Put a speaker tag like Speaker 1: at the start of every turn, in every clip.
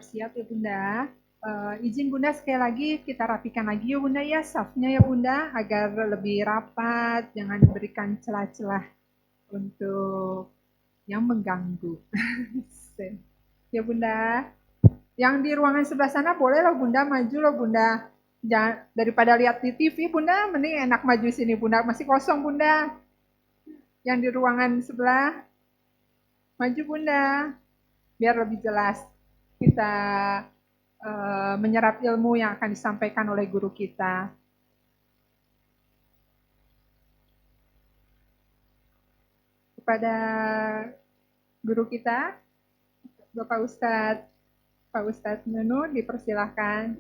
Speaker 1: siap ya Bunda. Izin Bunda sekali lagi kita rapikan lagi ya Bunda ya safnya ya Bunda agar lebih rapat, jangan berikan celah-celah untuk yang mengganggu. Ya Bunda. Yang di ruangan sebelah sana boleh loh Bunda maju loh Bunda. Jangan daripada lihat di TV Bunda, mending enak maju sini Bunda. Masih kosong Bunda. Yang di ruangan sebelah maju Bunda. Biar lebih jelas kita menyerap ilmu yang akan disampaikan oleh guru kita. Kepada guru kita, Bapak Ustadz, Pak Ustadz Nunu, dipersilahkan.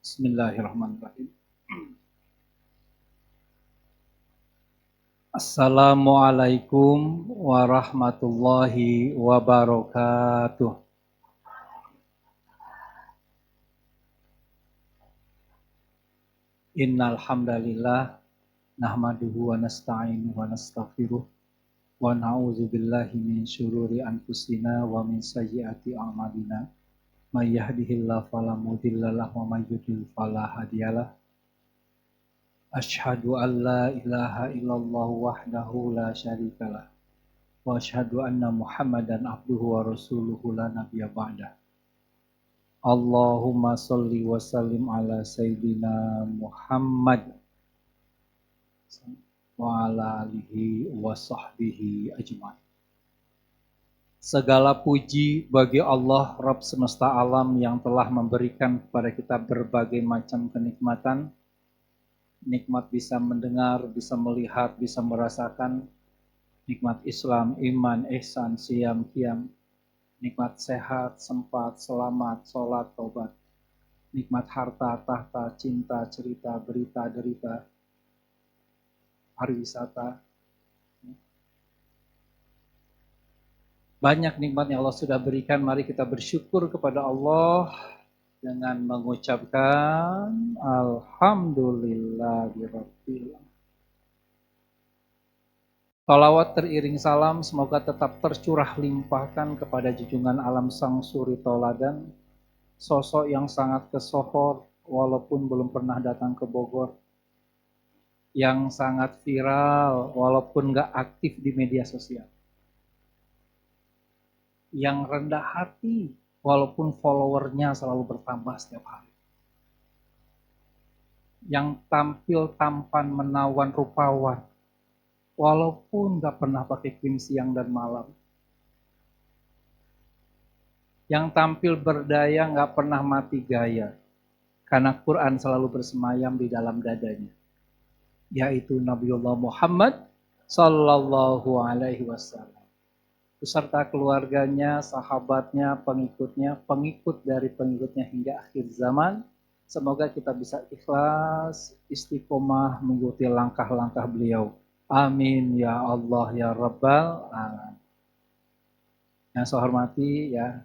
Speaker 2: Bismillahirrahmanirrahim. Assalamualaikum warahmatullahi wabarakatuh. Innal hamdalillah nahmaduhu wa nasta'inuhu wa nastaghfiruh wa na'udzu billahi min syururi anfusina wa min sayyiati a'malina. May yahdihillahu fala mudhillalah wa may yudhlil fala hadiyalah. Asyhadu an la ilaha illallah wahdahu la syarikalah wa asyhadu anna Muhammadan abduhu wa rasuluhu la nabiyya ba'dah. Allahumma sholli wa sallim ala sayyidina Muhammad wa ala alihi wa sahbihi ajmain. Segala puji bagi Allah Rabb semesta alam yang telah memberikan kepada kita berbagai macam kenikmatan. Nikmat bisa mendengar, bisa melihat, bisa merasakan. Nikmat Islam, iman, ihsan, siyam, qiyam. Nikmat sehat, sempat, selamat, sholat, taubat. Nikmat harta, tahta, cinta, cerita, berita, derita, pariwisata. Banyak nikmat yang Allah sudah berikan, mari kita bersyukur kepada Allah dengan mengucapkan Alhamdulillahirabbil alamin. Salawat teriring salam semoga tetap tercurah limpahkan kepada junjungan alam sang suri tauladan, sosok yang sangat kesohor walaupun belum pernah datang ke Bogor, yang sangat viral walaupun gak aktif di media sosial, yang rendah hati walaupun followernya selalu bertambah setiap hari, yang tampil tampan menawan rupawan walaupun gak pernah pakai krim siang dan malam, yang tampil berdaya gak pernah mati gaya karena Quran selalu bersemayam di dalam dadanya, yaitu Nabiullah Muhammad Sallallahu Alaihi Wasallam beserta keluarganya, sahabatnya, pengikutnya, pengikut dari pengikutnya hingga akhir zaman. Semoga kita bisa ikhlas, istiqomah mengikuti langkah-langkah beliau. Amin ya Allah ya Rabbal alamin. Yang saya hormati ya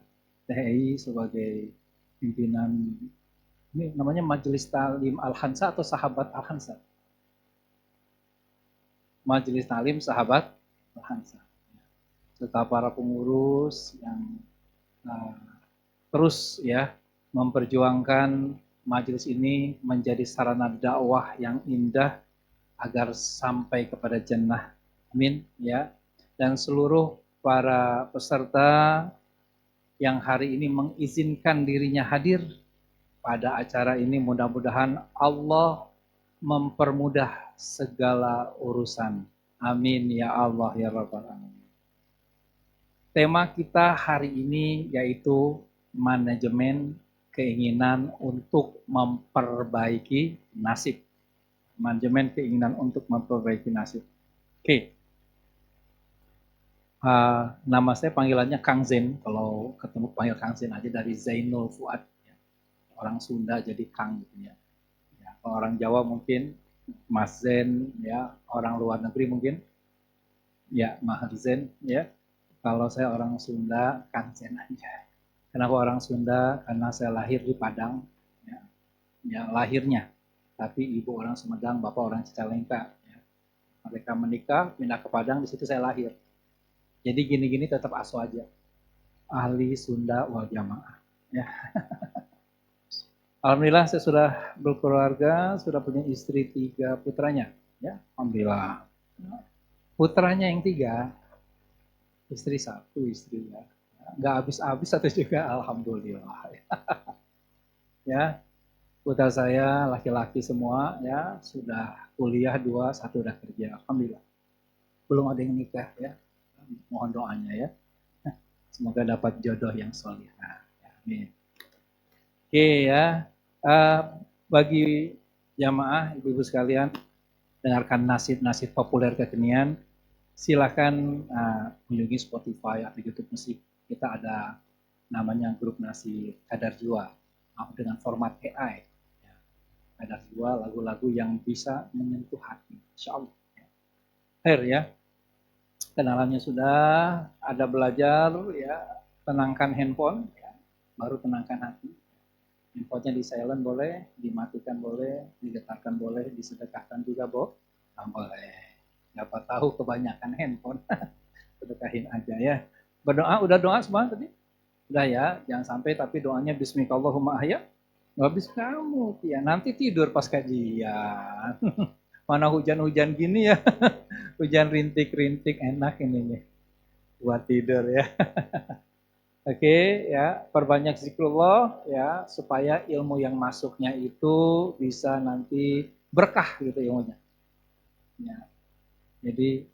Speaker 2: THI sebagai pimpinan, ini namanya Majelis Talim Al-Hansa atau Sahabat Al-Hansa? Majelis Talim Sahabat Al-Hansa. Serta para pengurus yang terus ya memperjuangkan majelis ini menjadi sarana dakwah yang indah agar sampai kepada jannah. Amin ya. Dan seluruh para peserta yang hari ini mengizinkan dirinya hadir pada acara ini, mudah-mudahan Allah mempermudah segala urusan. Amin ya Allah ya Rabbal alamin. Tema kita hari ini yaitu manajemen keinginan untuk memperbaiki nasib. Manajemen keinginan untuk memperbaiki nasib. Oke. Nama saya panggilannya Kang Zen. Kalau ketemu panggil Kang Zen aja, dari Zainul Fuad. Ya. Orang Sunda jadi Kang gitu ya. Ya. Kalau orang Jawa mungkin Mas Zen, ya. Orang luar negeri mungkin ya Mahar Zen, ya. Kalau saya orang Sunda, Kang Zen aja. Kenapa orang Sunda? Karena saya lahir di Padang, ya lahirnya. Tapi ibu orang Sumedang, bapak orang Cicalengka. Ya. Mereka menikah, pindah ke Padang, di situ saya lahir. Jadi gini-gini tetap aso aja. Ahli Sunda wal Jamaah. Ya. Alhamdulillah saya sudah berkeluarga, sudah punya istri 3 putranya. Ya, alhamdulillah. Putranya yang 3, istri 1 istrinya. Nggak habis-habis satu juga, alhamdulillah. Ya, putra saya laki-laki semua, ya sudah kuliah 2, 1 udah kerja, alhamdulillah. Belum ada yang nikah, ya. Mohon doanya ya. Semoga dapat jodoh yang soleh. Amin. Oke ya, bagi jamaah, ibu-ibu sekalian, dengarkan nasib-nasib populer kekinian, silakan kunjungi Spotify atau YouTube Musik. Kita ada namanya grup Nasib Kadar Jiwa dengan format AI. Kadar Jiwa, lagu-lagu yang bisa menyentuh hati, insya Allah. Ya. Kenalannya sudah, ada belajar, ya tenangkan handphone, ya, baru tenangkan hati. Handphonenya di silent boleh, dimatikan boleh, digetarkan boleh, disedekahkan juga boleh. Dapat tahu kebanyakan handphone, sedekahin aja ya. Berdoa, udah doa semua tadi? Udah ya, jangan sampai tapi doanya Bismillahirrahmanirrahim ahya. Habis kamu, ya nanti tidur pas kajian. Mana hujan-hujan gini ya, hujan rintik-rintik enak ini nih, buat tidur ya. Oke, ya perbanyak zikrullah ya supaya ilmu yang masuknya itu bisa nanti berkah gitu ilmunya. Ya. Jadi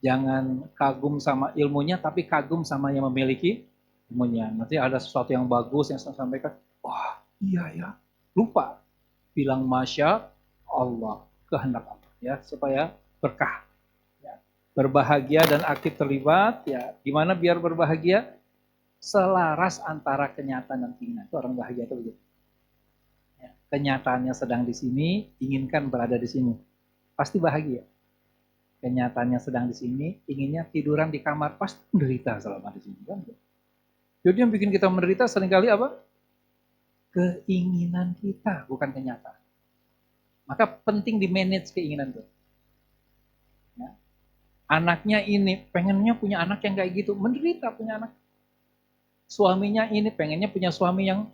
Speaker 2: jangan kagum sama ilmunya tapi kagum sama yang memiliki ilmunya. Nanti ada sesuatu yang bagus yang saya sampaikan, wah iya ya, lupa bilang masya Allah, kehendak Allah ya supaya berkah. Ya. Berbahagia dan aktif terlibat ya. Gimana biar berbahagia? Selaras antara kenyataan dan keinginan. Itu orang bahagia itu begitu. Ya, kenyataannya sedang di sini, inginkan berada di sini. Pasti bahagia. Kenyataannya sedang di sini, inginnya tiduran di kamar, pasti menderita selama di sini. Kan? Jadi yang bikin kita menderita seringkali apa? Keinginan kita, bukan kenyataan. Maka penting di manage keinginan itu. Ya. Anaknya ini, pengennya punya anak yang kayak gitu, menderita punya anak. Suaminya ini pengennya punya suami yang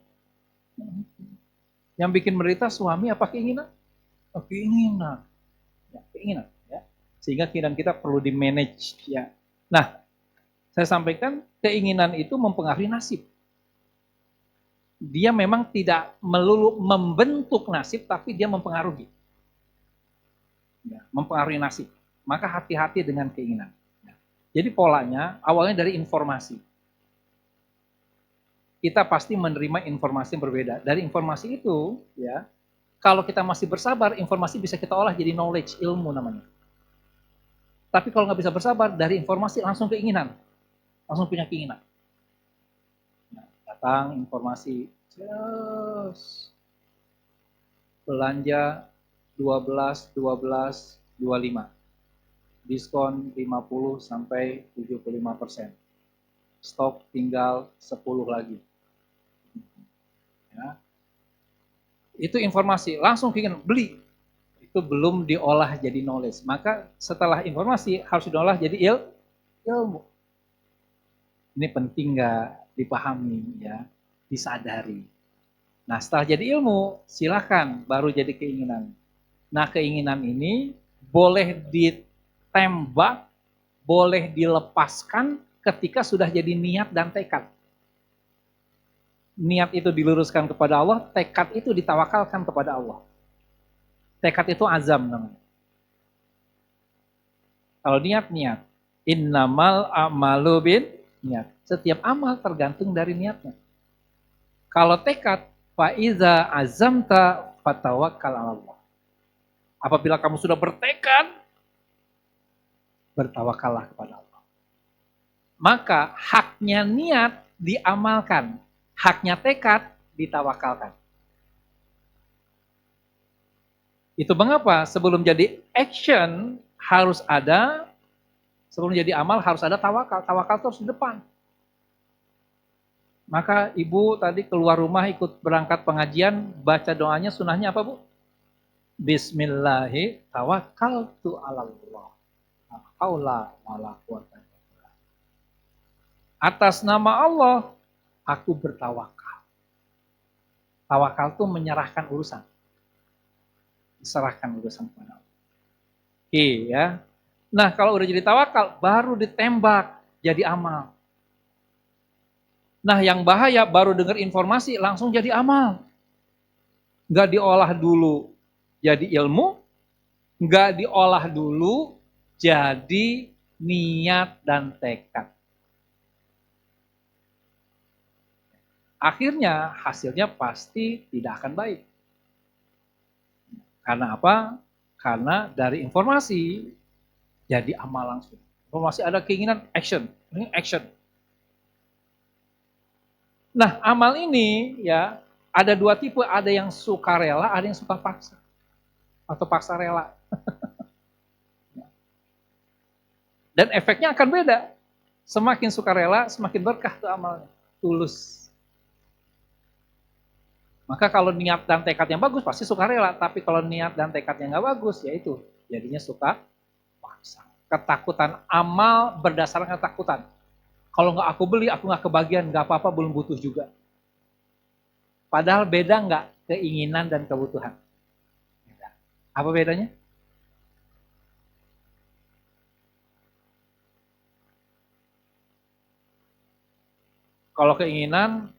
Speaker 2: bikin menderita suami apa keinginan? Oh, keinginan. Ya, keinginan ya. Sehingga keinginan kita perlu di manage ya. Nah, saya sampaikan keinginan itu mempengaruhi nasib. Dia memang tidak melulu membentuk nasib tapi dia mempengaruhi. Ya, mempengaruhi nasib. Maka hati-hati dengan keinginan. Ya. Jadi polanya awalnya dari informasi. Kita pasti menerima informasi yang berbeda. Dari informasi itu, ya, kalau kita masih bersabar, informasi bisa kita olah jadi knowledge, ilmu namanya. Tapi kalau nggak bisa bersabar, dari informasi langsung keinginan, langsung punya keinginan. Nah, datang informasi, belanja 12, 25, diskon 50 sampai 75%, stok tinggal 10 lagi. Ya. Itu informasi, langsung ingin beli. Itu belum diolah jadi knowledge. Maka setelah informasi harus diolah jadi ilmu. Ini penting nggak dipahami ya, disadari. Nah setelah jadi ilmu, silakan baru jadi keinginan. Nah keinginan ini boleh ditembak, boleh dilepaskan ketika sudah jadi niat dan tekad. Niat itu diluruskan kepada Allah, tekad itu ditawakalkan kepada Allah. Tekad itu azam namanya. Kalau niat. Innamal a'malu bin niat. Setiap amal tergantung dari niatnya. Kalau tekad, fa'iza azamta fatawakkal Allah. Apabila kamu sudah bertekad, bertawakallah kepada Allah. Maka haknya niat diamalkan. Haknya tekad ditawakalkan. Itu mengapa sebelum jadi action harus ada, sebelum jadi amal harus ada tawakal. Tawakal terus di depan. Maka ibu tadi keluar rumah ikut berangkat pengajian, baca doanya, sunahnya apa bu? Bismillahi tawakkaltu ala Allah. Haula wala quwata. Atas nama Allah, aku bertawakal. Tawakal itu menyerahkan urusan. Serahkan urusan kepada Allah. Iya. Nah, kalau udah jadi tawakal, baru ditembak jadi amal. Nah, yang bahaya baru dengar informasi langsung jadi amal. Nggak diolah dulu jadi ilmu, nggak diolah dulu jadi niat dan tekad. Akhirnya hasilnya pasti tidak akan baik. Karena apa? Karena dari informasi jadi amal langsung. Informasi ada keinginan, action. Ini action. Nah, amal ini ya ada dua tipe, ada yang suka rela, ada yang suka paksa. Atau paksa rela. Dan efeknya akan beda. Semakin suka rela, semakin berkah tuh amalnya. Tulus. Maka kalau niat dan tekadnya bagus, pasti suka rela. Tapi kalau niat dan tekadnya nggak bagus, ya itu. Jadinya suka paksa. Ketakutan amal berdasarkan ketakutan. Kalau nggak aku beli, aku nggak kebagian, nggak apa-apa, belum butuh juga. Padahal beda nggak keinginan dan kebutuhan? Beda. Apa bedanya? Kalau keinginan,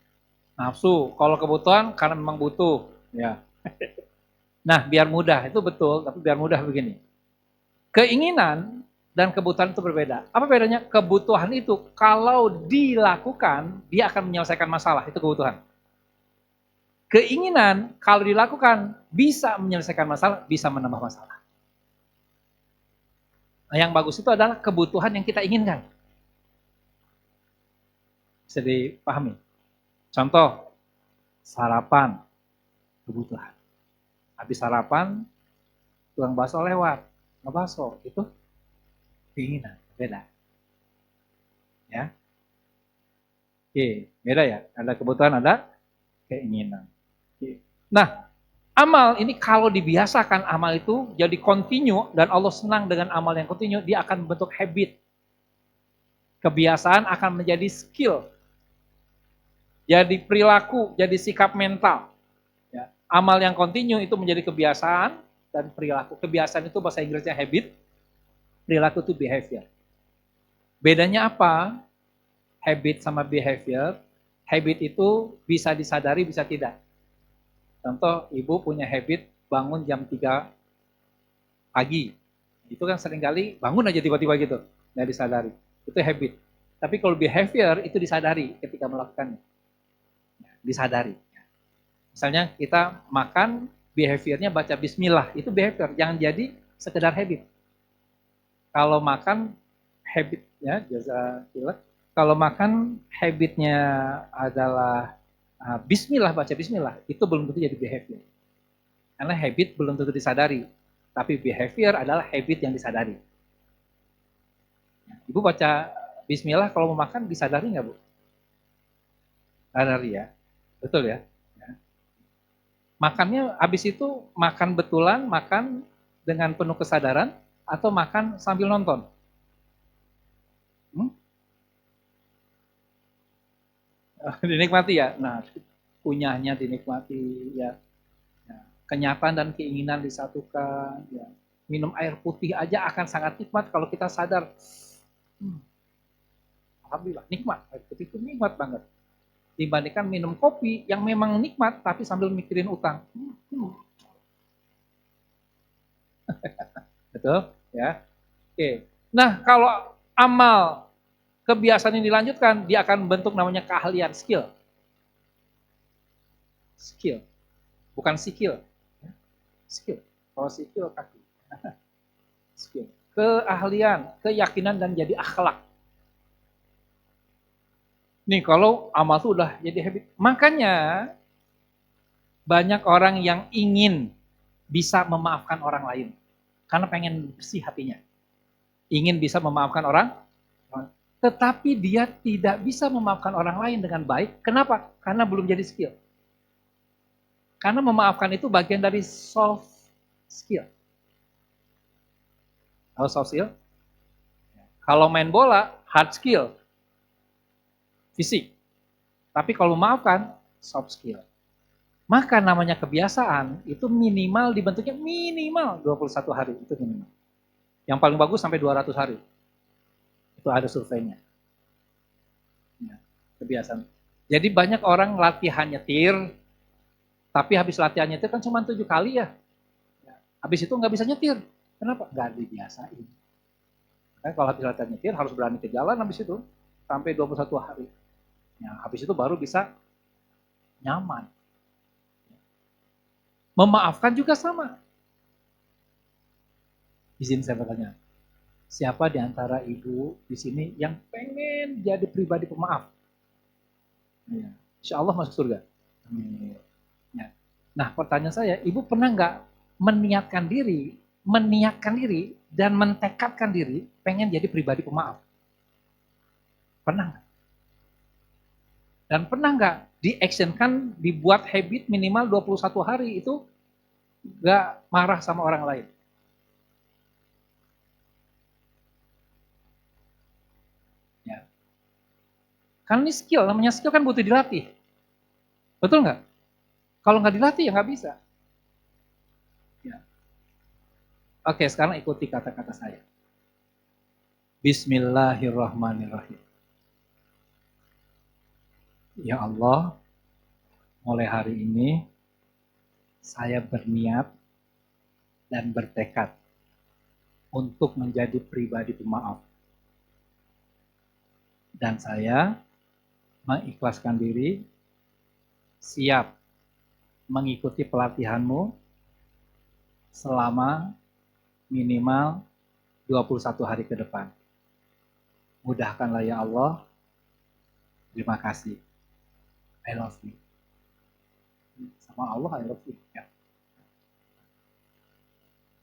Speaker 2: nafsu. Kalau kebutuhan, karena memang butuh. Ya. Nah, biar mudah, itu betul, tapi biar mudah begini. Keinginan dan kebutuhan itu berbeda. Apa bedanya? Kebutuhan itu kalau dilakukan, dia akan menyelesaikan masalah, itu kebutuhan. Keinginan kalau dilakukan bisa menyelesaikan masalah, bisa menambah masalah. Nah, yang bagus itu adalah kebutuhan yang kita inginkan. Bisa dipahami. Contoh, sarapan, kebutuhan. Habis sarapan, tukang bakso lewat, ngebakso, itu keinginan, beda. Ya. Oke, beda ya. Ada kebutuhan, ada keinginan. Oke. Nah, amal ini kalau dibiasakan, amal itu jadi continue dan Allah senang dengan amal yang continue, dia akan membentuk habit. Kebiasaan akan menjadi skill. Jadi perilaku, jadi sikap mental. Ya. Amal yang continue itu menjadi kebiasaan dan perilaku. Kebiasaan itu bahasa Inggrisnya habit, perilaku itu behavior. Bedanya apa? Habit sama behavior. Habit itu bisa disadari, bisa tidak. Contoh, ibu punya habit bangun jam 3 pagi. Itu kan seringkali bangun aja tiba-tiba gitu, nggak disadari. Itu habit. Tapi kalau behavior itu disadari ketika melakukannya. Disadari. Misalnya kita makan, behaviornya baca bismillah, itu behavior. Jangan jadi sekedar habit. Kalau makan habit ya, jazakillah. Kalau makan habitnya adalah bismillah, baca bismillah, itu belum tentu jadi behavior. Karena habit belum tentu disadari. Tapi behavior adalah habit yang disadari. Ibu baca bismillah kalau mau makan disadari nggak Bu? Sadari ya. Betul ya? Makannya habis itu makan betulan, makan dengan penuh kesadaran, atau makan sambil nonton? Dinikmati ya? Nah, kunyahnya dinikmati ya. Kenyataan dan keinginan disatukan ya. Minum air putih aja akan sangat nikmat kalau kita sadar. Alhamdulillah, nikmat. Air putih itu nikmat banget. Dibandingkan minum kopi yang memang nikmat tapi sambil mikirin utang. Betul ya. Oke. Nah, kalau amal kebiasaan ini dilanjutkan, dia akan membentuk namanya keahlian, skill. Skill. Bukan skill. Skill. Kalau skill kaki. Skill. Keahlian, keyakinan dan jadi akhlak. Nih kalau amal itu udah jadi habit. Makanya banyak orang yang ingin bisa memaafkan orang lain. Karena pengen bersih hatinya. Ingin bisa memaafkan orang. tetapi dia tidak bisa memaafkan orang lain dengan baik. Kenapa? Karena belum jadi skill. Karena memaafkan itu bagian dari soft skill. Tahu soft skill? Kalau main bola, hard skill. Fisik. Tapi kalau memaafkan, soft skill. Maka namanya kebiasaan itu minimal dibentuknya minimal 21 hari. Itu minimal. Yang paling bagus sampai 200 hari. Itu ada surveinya. Ya, kebiasaan. Jadi banyak orang latihan nyetir, tapi habis latihan nyetir kan cuma 7 kali ya. Habis itu nggak bisa nyetir. Kenapa? Nggak dibiasain. Kan kalau habis latihan nyetir harus berani ke jalan habis itu sampai 21 hari. Ya, habis itu baru bisa nyaman. Memaafkan juga sama. Izin saya bertanya, siapa di antara ibu di sini yang pengen jadi pribadi pemaaf? Ya. Insya Allah masuk surga. Ya. Nah, pertanyaan saya, ibu pernah nggak meniatkan diri dan mentekadkan diri pengen jadi pribadi pemaaf? Pernah nggak? Dan pernah nggak di-actionkan, dibuat habit minimal 21 hari itu nggak marah sama orang lain? Ya. Karena ini skill, namanya skill kan butuh dilatih. Betul nggak? Kalau nggak dilatih ya nggak bisa. Ya. Oke, sekarang ikuti kata-kata saya. Bismillahirrahmanirrahim. Ya Allah, mulai hari ini saya berniat dan bertekad untuk menjadi pribadi pemaaf. Dan saya mengikhlaskan diri, siap mengikuti pelatihanmu selama minimal 21 hari ke depan. Mudahkanlah ya Allah. Terima kasih. I love you. Sama Allah I love you. Ya.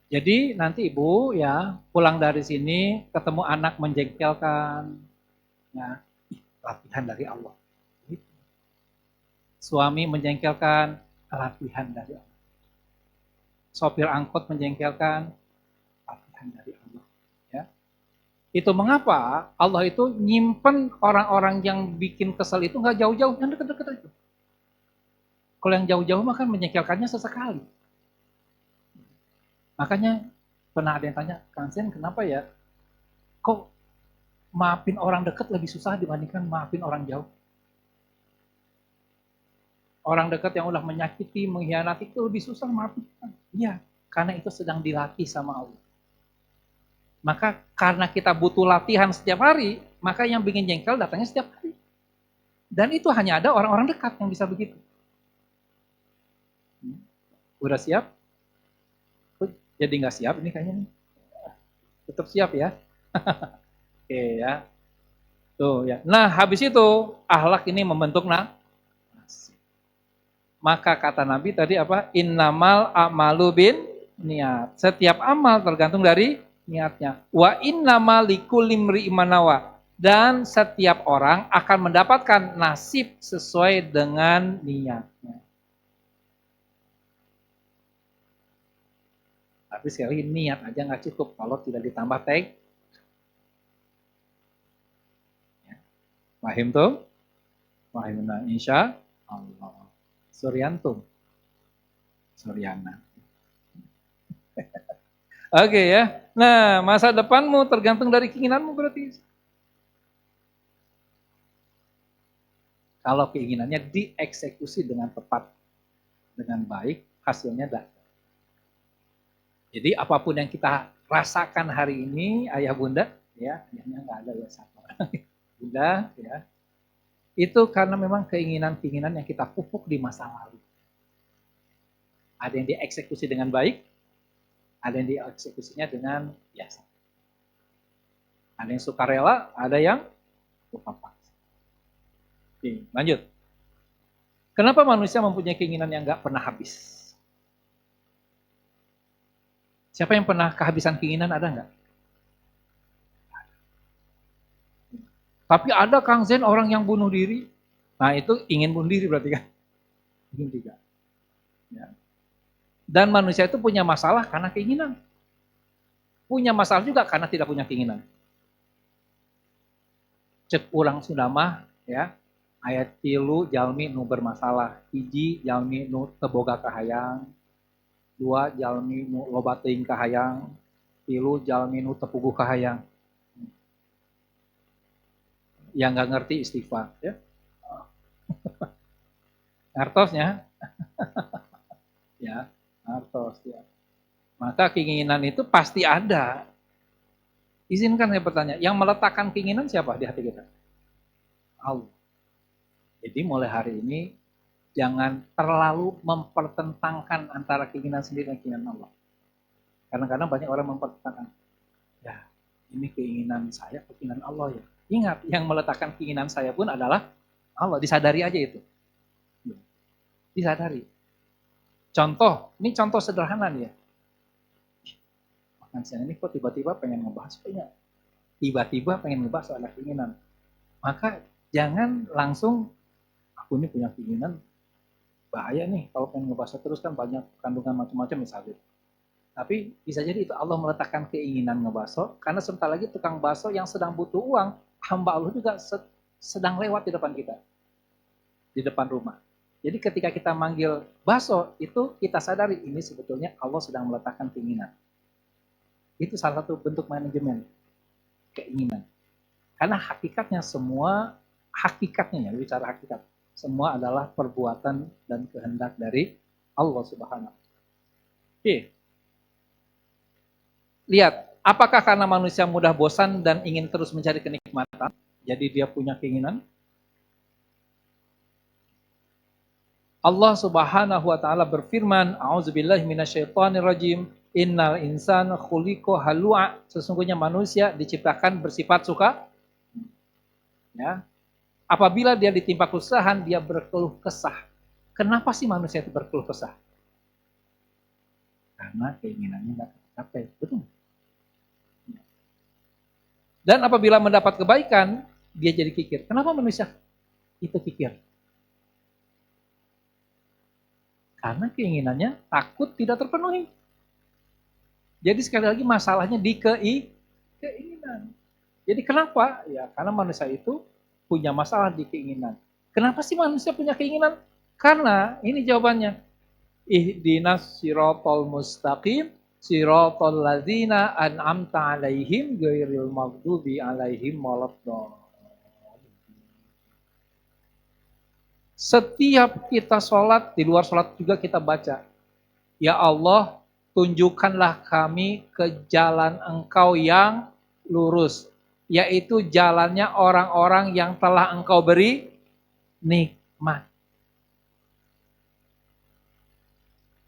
Speaker 2: Jadi nanti ibu ya pulang dari sini ketemu anak menjengkelkan, ya latihan dari Allah. Suami menjengkelkan, latihan dari Allah. Sopir angkot menjengkelkan, latihan dari Allah. Ya. Itu mengapa Allah itu nyimpen orang-orang yang bikin kesel itu nggak jauh-jauh, yang dekat-dekat aja. Kalau yang jauh-jauh mah kan menjengkelkannya sesekali. Makanya pernah ada yang tanya, Kang Sen kenapa ya? Kok maafin orang dekat lebih susah dibandingkan maafin orang jauh? Orang dekat yang udah menyakiti, mengkhianati itu lebih susah maafin. Iya, karena itu sedang dilatih sama Allah. Maka karena kita butuh latihan setiap hari, maka yang bikin jengkel datangnya setiap hari. Dan itu hanya ada orang-orang dekat yang bisa begitu. Udah siap? Jadi nggak siap ini kayaknya. Tetap siap ya. Oke ya. Tuh ya. Nah habis itu akhlak ini membentuk nasib. Maka kata Nabi tadi apa? Innamal a'malu bin niat. Setiap amal tergantung dari niatnya. Wa innamal likulli imri'in ma nawa. Dan setiap orang akan mendapatkan nasib sesuai dengan niatnya. Tapi sekali niat aja nggak cukup kalau tidak ditambah tag. Paham tuh? Paham nah, insya Allah. Suryantum. Suryana. Oke ya. Nah, masa depanmu tergantung dari keinginanmu berarti. Kalau keinginannya dieksekusi dengan tepat, dengan baik, hasilnya datang. Jadi apapun yang kita rasakan hari ini, ayah bunda, ya, ayahnya nggak ada ya satu orang, bunda, ya, itu karena memang keinginan-keinginan yang kita pupuk di masa lalu. Ada yang dieksekusi dengan baik, ada yang dieksekusinya dengan biasa. Ada yang sukarela, ada yang lupa paksa. Oke, lanjut. Kenapa manusia mempunyai keinginan yang nggak pernah habis? Siapa yang pernah kehabisan keinginan, ada nggak? Tapi ada Kang Zen orang yang bunuh diri. Nah itu ingin bunuh diri berarti kan? Ingin juga. Ya. Dan manusia itu punya masalah karena keinginan. Punya masalah juga karena tidak punya keinginan. Cek urang Sundama ya, ayat 3 jalmi nu bermasalah, 1 jalmi nu teboga kahayang, 2 jalmi nu loba teuing kahayang, 3 jalmi nu tepuguh kahayang. Yang nggak ngerti istighfar ya. Ngartosnya ya, ngartos ya. Maka keinginan itu pasti ada. Izinkan saya bertanya, yang meletakkan keinginan siapa di hati kita? Allah. Jadi mulai hari ini jangan terlalu mempertentangkan antara keinginan sendiri dan keinginan Allah. Kadang-kadang banyak orang mempertentangkan. Ya, ini keinginan saya, keinginan Allah ya. Ingat, yang meletakkan keinginan saya pun adalah Allah. Disadari aja itu. Disadari. Contoh, ini contoh sederhana nih ya. Makan siang ini kok tiba-tiba pengen ngebahas punya. Tiba-tiba pengen ngebahas soal keinginan. Maka jangan langsung, aku ini punya keinginan, bahaya nih kalau pengen ngebahas terus kan banyak kandungan macam-macam misalnya. Tapi bisa jadi itu Allah meletakkan keinginan ngebaso, karena sebentar lagi tukang baso yang sedang butuh uang, hamba Allah juga sedang lewat di depan kita. Di depan rumah. Jadi ketika kita manggil baso, itu kita sadari ini sebetulnya Allah sedang meletakkan keinginan. Itu salah satu bentuk manajemen keinginan. Karena hakikatnya semua, hakikatnya ya, bicara hakikat, semua adalah perbuatan dan kehendak dari Allah Subhanahu. Oke. Lihat, apakah karena manusia mudah bosan dan ingin terus mencari kenikmatan, jadi dia punya keinginan? Allah Subhanahu wa taala berfirman, "A'udzubillahi minasyaitonirrajim. Innal insana khuliqa halu'a." Sesungguhnya manusia diciptakan bersifat suka. Ya. Apabila dia ditimpa kesusahan, dia berkeluh kesah. Kenapa sih manusia itu berkeluh kesah? Karena keinginannya enggak tercapai. Betul. Dan apabila mendapat kebaikan, dia jadi kikir. Kenapa manusia itu kikir? Karena keinginannya takut tidak terpenuhi. Jadi sekali lagi masalahnya di keinginan. Jadi kenapa? Ya karena manusia itu punya masalah di keinginan. Kenapa sih manusia punya keinginan? Karena ini jawabannya. Ihdinas siratal mustaqim siratal ladzina an'amta 'alaihim ghairil maghdubi 'alaihim waladdallin. Setiap kita sholat, di luar sholat juga kita baca. Ya Allah, tunjukkanlah kami ke jalan Engkau yang lurus. Yaitu jalannya orang-orang yang telah Engkau beri nikmat.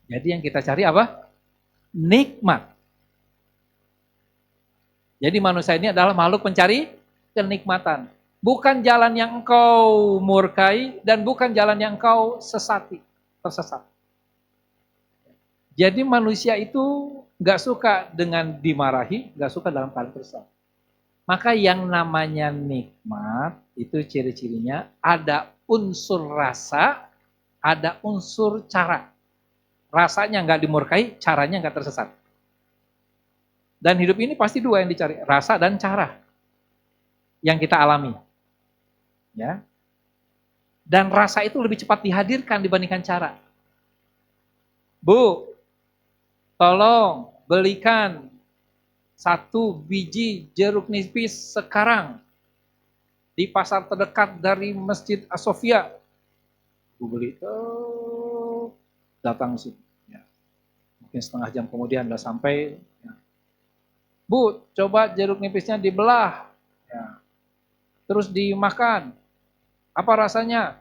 Speaker 2: Jadi yang kita cari apa? Nikmat. Jadi manusia ini adalah makhluk pencari kenikmatan. Bukan jalan yang engkau murkai dan bukan jalan yang engkau tersesat. Jadi manusia itu gak suka dengan dimarahi, gak suka dalam keadaan kesal. Maka yang namanya nikmat itu ciri-cirinya ada unsur rasa, ada unsur cara. Rasanya gak dimurkai, caranya gak tersesat. Dan hidup ini pasti dua yang dicari, rasa dan cara yang kita alami. Ya. Dan rasa itu lebih cepat dihadirkan dibandingkan cara. Bu, tolong belikan 1 biji jeruk nipis sekarang di pasar terdekat dari Masjid As-Sofia. Bu beli, datang sini. Ya. Mungkin setengah jam kemudian udah sampai. Ya. Bu, coba jeruk nipisnya dibelah. Ya. Terus dimakan. Apa rasanya?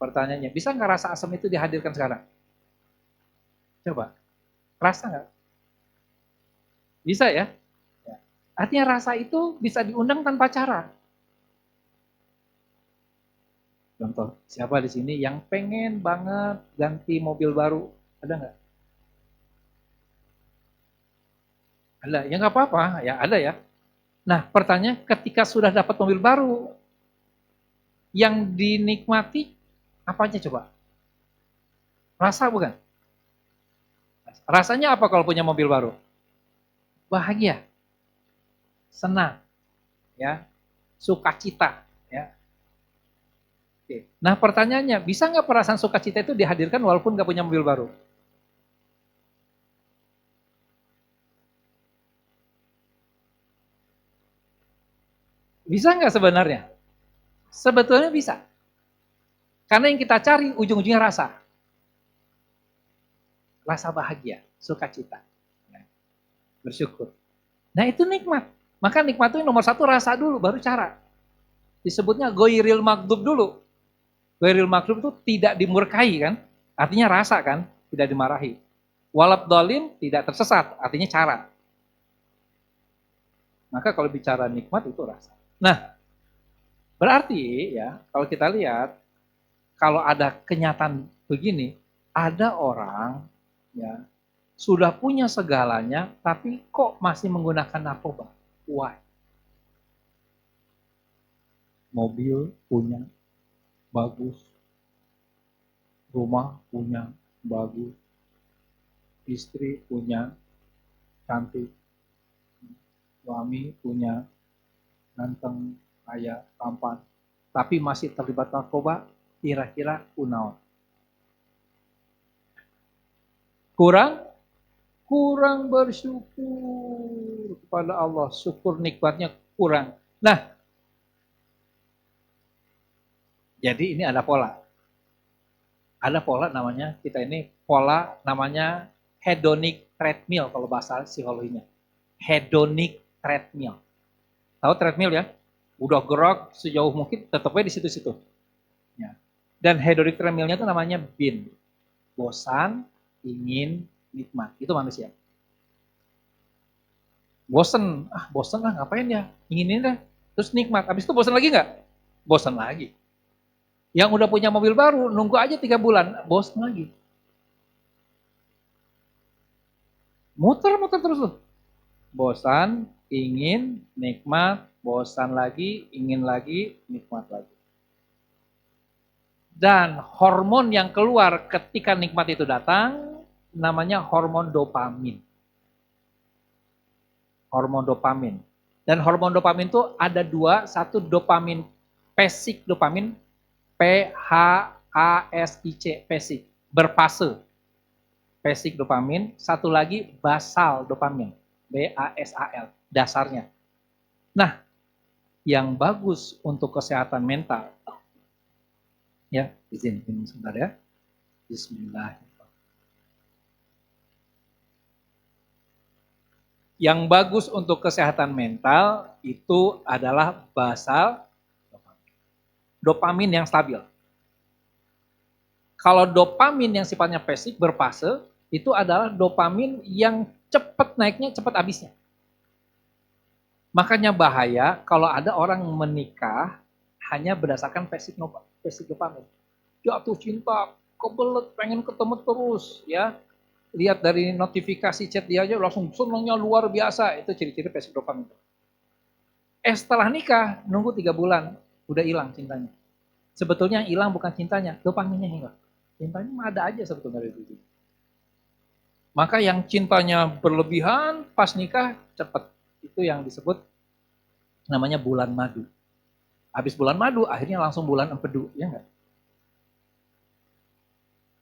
Speaker 2: Pertanyaannya, bisa nggak rasa asam itu dihadirkan sekarang? Coba, rasa nggak? Bisa ya? Artinya rasa itu bisa diundang tanpa cara. Contoh, siapa di sini yang pengen banget ganti mobil baru? Ada nggak? Ada, ya nggak apa-apa, ya ada ya. Nah, pertanyaan ketika sudah dapat mobil baru, yang dinikmati apa aja coba? Rasa bukan? Rasanya apa kalau punya mobil baru? Bahagia, senang, ya, sukacita, ya. Oke. Nah, pertanyaannya, bisa nggak perasaan sukacita itu dihadirkan walaupun nggak punya mobil baru? Bisa nggak sebenarnya? Sebetulnya bisa. Karena yang kita cari ujung-ujungnya rasa. Rasa bahagia, sukacita. Bersyukur. Nah itu nikmat. Maka nikmat itu nomor satu rasa dulu, baru cara. Disebutnya goiril magdub dulu. Goiril magdub itu tidak dimurkai kan. Artinya rasa kan, tidak dimarahi. Walab dolim tidak tersesat, artinya cara. Maka kalau bicara nikmat itu rasa. Nah, berarti ya kalau kita lihat, kalau ada kenyataan begini, ada orang ya sudah punya segalanya, tapi kok masih menggunakan narkoba? Why? Mobil punya, bagus. Rumah punya, bagus. Istri punya, cantik. Suami punya, ganteng, kaya, tampan. Tapi masih terlibat narkoba, kira-kira kunaon? Kurang bersyukur kepada Allah, syukur nikmatnya kurang. Nah, jadi ini ada pola. Ada pola namanya, kita ini pola namanya hedonic treadmill kalau bahasa psikologinya. Hedonic treadmill. Tahu treadmill ya? Udah gerak sejauh mungkin, tetapnya di situ-situ. Ya. Dan hedonic treadmillnya itu namanya bin. Bosan, ingin, nikmat. Itu manusia. Bosen lah ngapain ya? Ingin ini deh. Terus nikmat. Habis itu bosan lagi nggak? Bosan lagi. Yang udah punya mobil baru, nunggu aja 3 bulan, bosan lagi. Muter-muter terus tuh. Bosan, ingin, nikmat, bosan lagi, ingin lagi, nikmat lagi. Dan hormon yang keluar ketika nikmat itu datang, namanya hormon dopamin. Hormon dopamin. Dan hormon dopamin itu ada dua, satu dopamin basic dopamin, PHASIC, basic, berfase. Basic dopamin, satu lagi basal dopamin, BASAL, dasarnya. Nah, yang bagus untuk kesehatan mental, ya, izin sebentar ya. Bismillahirrahmanirrahim. Yang bagus untuk kesehatan mental itu adalah basal dopamin yang stabil. Kalau dopamin yang sifatnya basic berfase, itu adalah dopamin yang cepat naiknya, cepat habisnya. Makanya bahaya kalau ada orang menikah hanya berdasarkan basic dopamin. Jatuh cinta, kebelet, pengen ketemu terus, ya. Lihat dari notifikasi chat dia aja langsung senangnya luar biasa. Itu ciri-ciri basic dopamin. Setelah nikah, nunggu 3 bulan, udah hilang cintanya. Sebetulnya yang hilang bukan cintanya, dopaminnya hilang. Cintanya mah ada aja sebetulnya dari dulu. Maka yang cintanya berlebihan pas nikah cepet. Itu yang disebut namanya bulan madu. Habis bulan madu akhirnya langsung bulan empedu, ya enggak?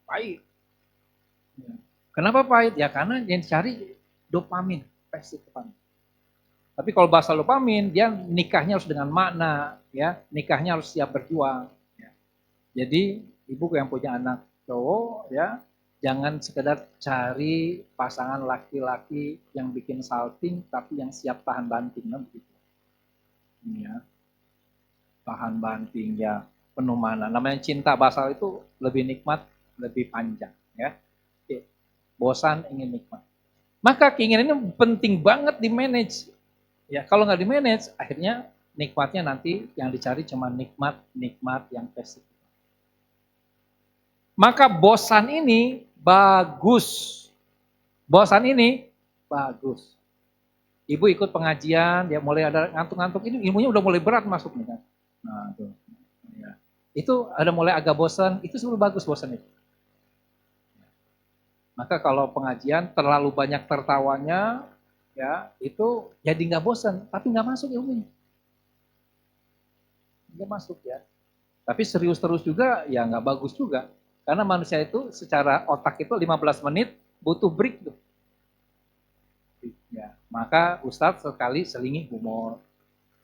Speaker 2: Pahit. Kenapa pahit? Ya karena yang dicari dopamin, basic dopamin. Tapi kalau bahasa dopamin, dia nikahnya harus dengan makna, ya, nikahnya harus siap berjuang. Ya. Jadi ibu yang punya anak cowok, ya, jangan sekedar cari pasangan laki-laki yang bikin salting, tapi yang siap tahan banting, nah, begitu. Ya. Tahan banting, ya, penuh mana. Namanya cinta basal itu lebih nikmat, lebih panjang, ya. Oke. Bosan ingin nikmat. Maka keinginan ini penting banget di manage. Ya, kalau nggak di manage, akhirnya nikmatnya nanti yang dicari cuma nikmat yang basic. Maka bosan ini bagus. Bosan ini bagus. Ibu ikut pengajian, dia mulai ada ngantuk-ngantuk, ini ilmunya udah mulai berat masuk nih kan. Nah, tuh. Ya. Itu ada mulai agak bosan, itu sebenarnya bagus bosan itu. Maka kalau pengajian terlalu banyak tertawanya, ya itu jadi nggak bosan, tapi nggak masuk ilmunya. Nggak masuk ya. Tapi serius terus juga, ya nggak bagus juga. Karena manusia itu secara otak itu 15 menit butuh break tuh. Ya, maka Ustadz sekali selingi humor.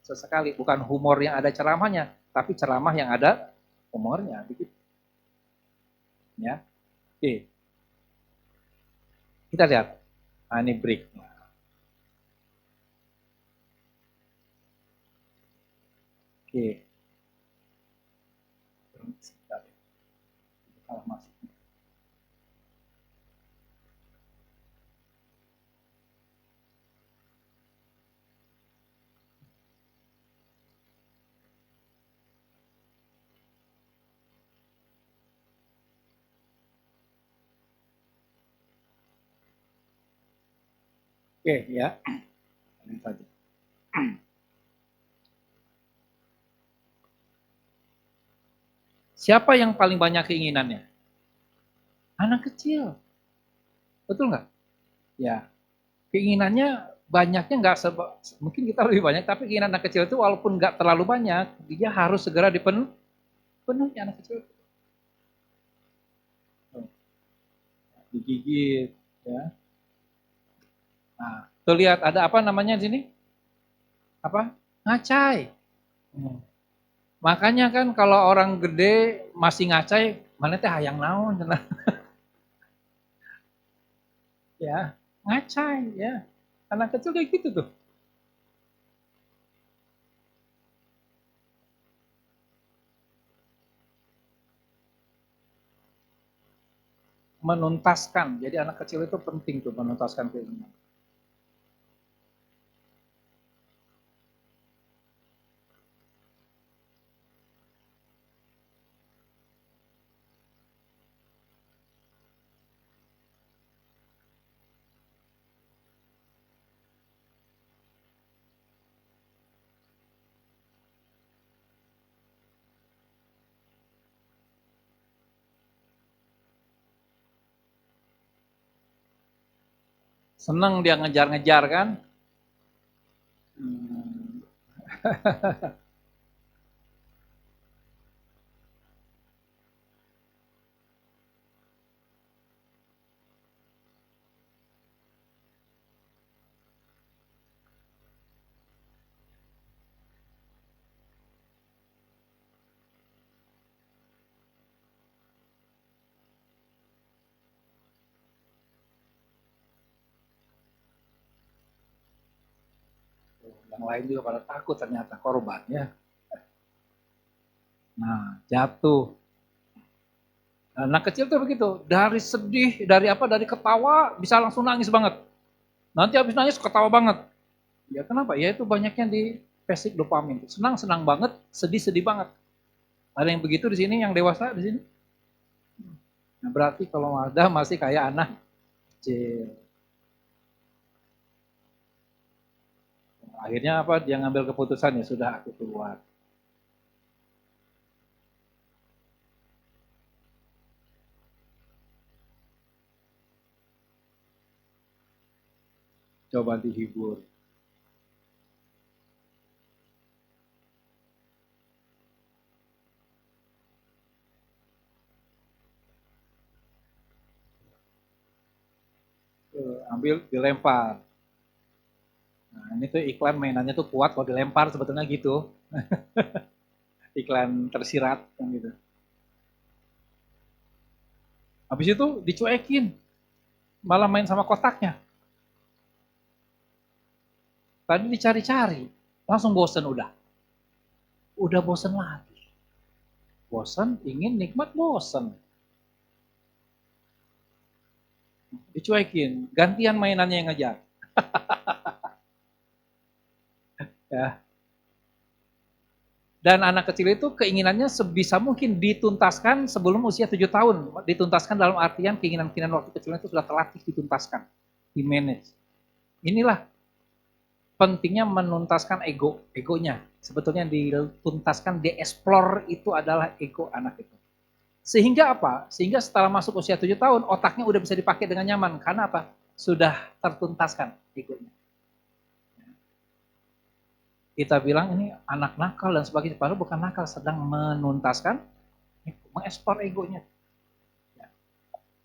Speaker 2: Sesekali, bukan humor yang ada ceramahnya, tapi ceramah yang ada humornya. Begitu. Ya. Oke. Kita lihat. Nah, ini break. Oke. Salah masuk. Oke, ya. Ini saja. Siapa yang paling banyak keinginannya? Anak kecil. Betul nggak? Ya. Keinginannya banyaknya nggak mungkin kita lebih banyak, tapi keinginan anak kecil itu walaupun nggak terlalu banyak, dia harus segera dipenuhi anak kecil. Digigit, ya. Nah, tuh lihat ada apa namanya di sini? Apa? Ngacai. Makanya kan kalau orang gede masih ngacai, mana teh hayang naon cenah. Ya, ngacai ya. Anak kecil kayak gitu tuh. Menuntaskan. Jadi anak kecil itu penting tuh menuntaskan keinginan. Seneng dia ngejar-ngejar kan. Hmm. Yang lain juga pada takut ternyata korbannya. Nah, jatuh. Anak kecil tuh begitu, dari sedih, dari apa, dari ketawa bisa langsung nangis banget. Nanti habis nangis ketawa banget. Ya kenapa? Ya itu banyaknya di basic dopamin. Senang-senang banget, sedih-sedih banget. Ada yang begitu di sini, yang dewasa di sini. Nah, berarti kalau ada masih kayak anak kecil. Akhirnya apa? Dia ngambil keputusan ya sudah aku keluar. Coba dihibur. Ambil dilempar. Nah, ini tuh iklan mainannya tuh kuat kalau dilempar sebetulnya gitu. Iklan tersirat kan gitu. Habis itu dicuekin. Malah main sama kotaknya. Tadi dicari-cari. Langsung bosen udah. Udah bosen lagi. Bosen, ingin nikmat bosen. Dicuekin. Gantian mainannya yang ngejar. Ya. Dan anak kecil itu keinginannya sebisa mungkin dituntaskan sebelum usia 7 tahun. Dituntaskan dalam artian keinginan-keinginan waktu kecilnya itu sudah terlatih dituntaskan. Di manage. Inilah pentingnya menuntaskan egonya. Sebetulnya dituntaskan, dieksplor itu adalah ego anak itu. Sehingga apa? Sehingga setelah masuk usia 7 tahun, otaknya udah bisa dipakai dengan nyaman. Karena apa? Sudah tertuntaskan egonya. Kita bilang ini anak nakal dan sebagainya. Padahal bukan nakal, sedang menuntaskan, mengeksplor egonya.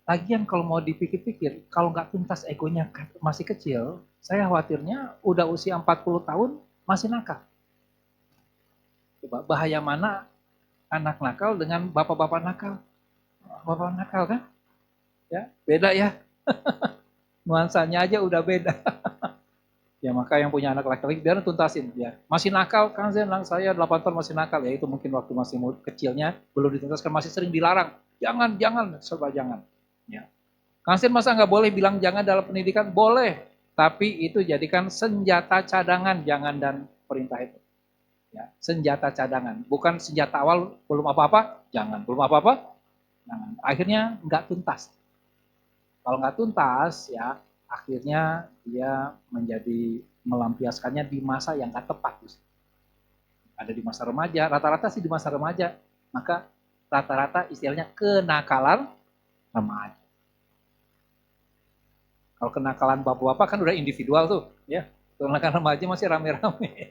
Speaker 2: Lagian kalau mau dipikir-pikir, kalau nggak tuntas egonya masih kecil, saya khawatirnya udah usia 40 tahun masih nakal. Coba bahaya mana anak nakal dengan bapak-bapak nakal? Bapak nakal kan? Ya, beda ya. Nuansanya aja udah beda. Ya maka yang punya anak laki-laki biar tuntasin ya. Masih nakal kan saya 8 tahun masih nakal ya, itu mungkin waktu masih kecilnya belum dituntaskan, masih sering dilarang. Jangan, serba jangan. Ya. Kansin masa nggak boleh bilang jangan dalam pendidikan? Boleh. Tapi itu jadikan senjata cadangan, jangan dan perintah itu. Ya, senjata cadangan. Bukan senjata awal, belum apa-apa, jangan. Belum apa-apa, jangan. Akhirnya nggak tuntas. Kalau nggak tuntas, ya akhirnya dia menjadi melampiaskannya di masa yang nggak tepat. Ada di masa remaja, rata-rata sih di masa remaja. Maka rata-rata istilahnya kenakalan remaja. Kalau kenakalan bapak-bapak kan udah individual tuh, ya. Kenakalan remaja masih rame-rame.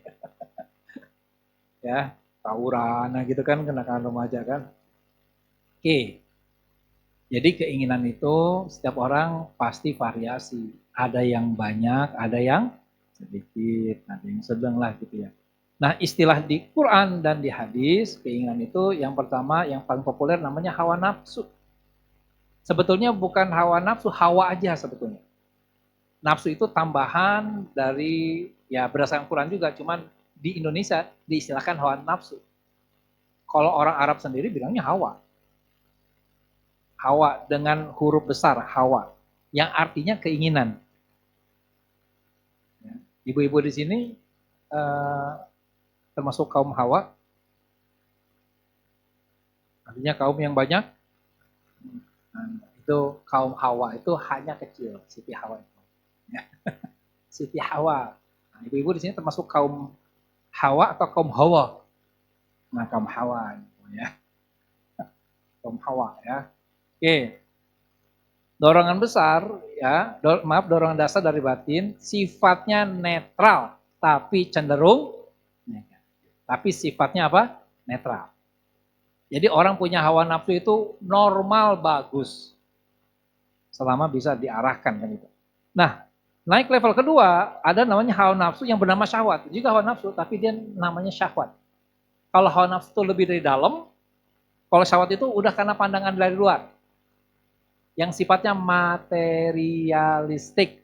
Speaker 2: Ya, tawuran gitu kan kenakalan remaja kan. Oke. Jadi keinginan itu setiap orang pasti variasi. Ada yang banyak, ada yang sedikit, ada yang sedang lah gitu ya. Nah, istilah di Quran dan di hadis, keinginan itu yang pertama, yang paling populer namanya hawa nafsu. Sebetulnya bukan hawa nafsu, hawa aja sebetulnya. Nafsu itu tambahan dari, ya berdasarkan Quran juga, cuman di Indonesia diistilahkan hawa nafsu. Kalau orang Arab sendiri bilangnya hawa. Hawa dengan huruf besar, hawa. Yang artinya keinginan. Ibu-ibu di sini termasuk kaum hawa. Artinya kaum yang banyak. Itu kaum hawa, itu hanya kecil, Siti Hawa itu. Siti Hawa. Nah, ibu-ibu di sini termasuk kaum Hawa atau kaum Hawa? Nah, kaum Hawa ya. Kaum Hawa ya. Oke. Dorongan besar ya, dorongan dasar dari batin sifatnya netral tapi cenderung negatif. Tapi sifatnya apa? Netral. Jadi orang punya hawa nafsu itu normal bagus. Selama bisa diarahkan kan itu. Nah, naik level kedua, ada namanya hawa nafsu yang bernama syahwat. Juga hawa nafsu, tapi dia namanya syahwat. Kalau hawa nafsu itu lebih dari dalam, kalau syahwat itu udah karena pandangan dari luar. Yang sifatnya materialistik.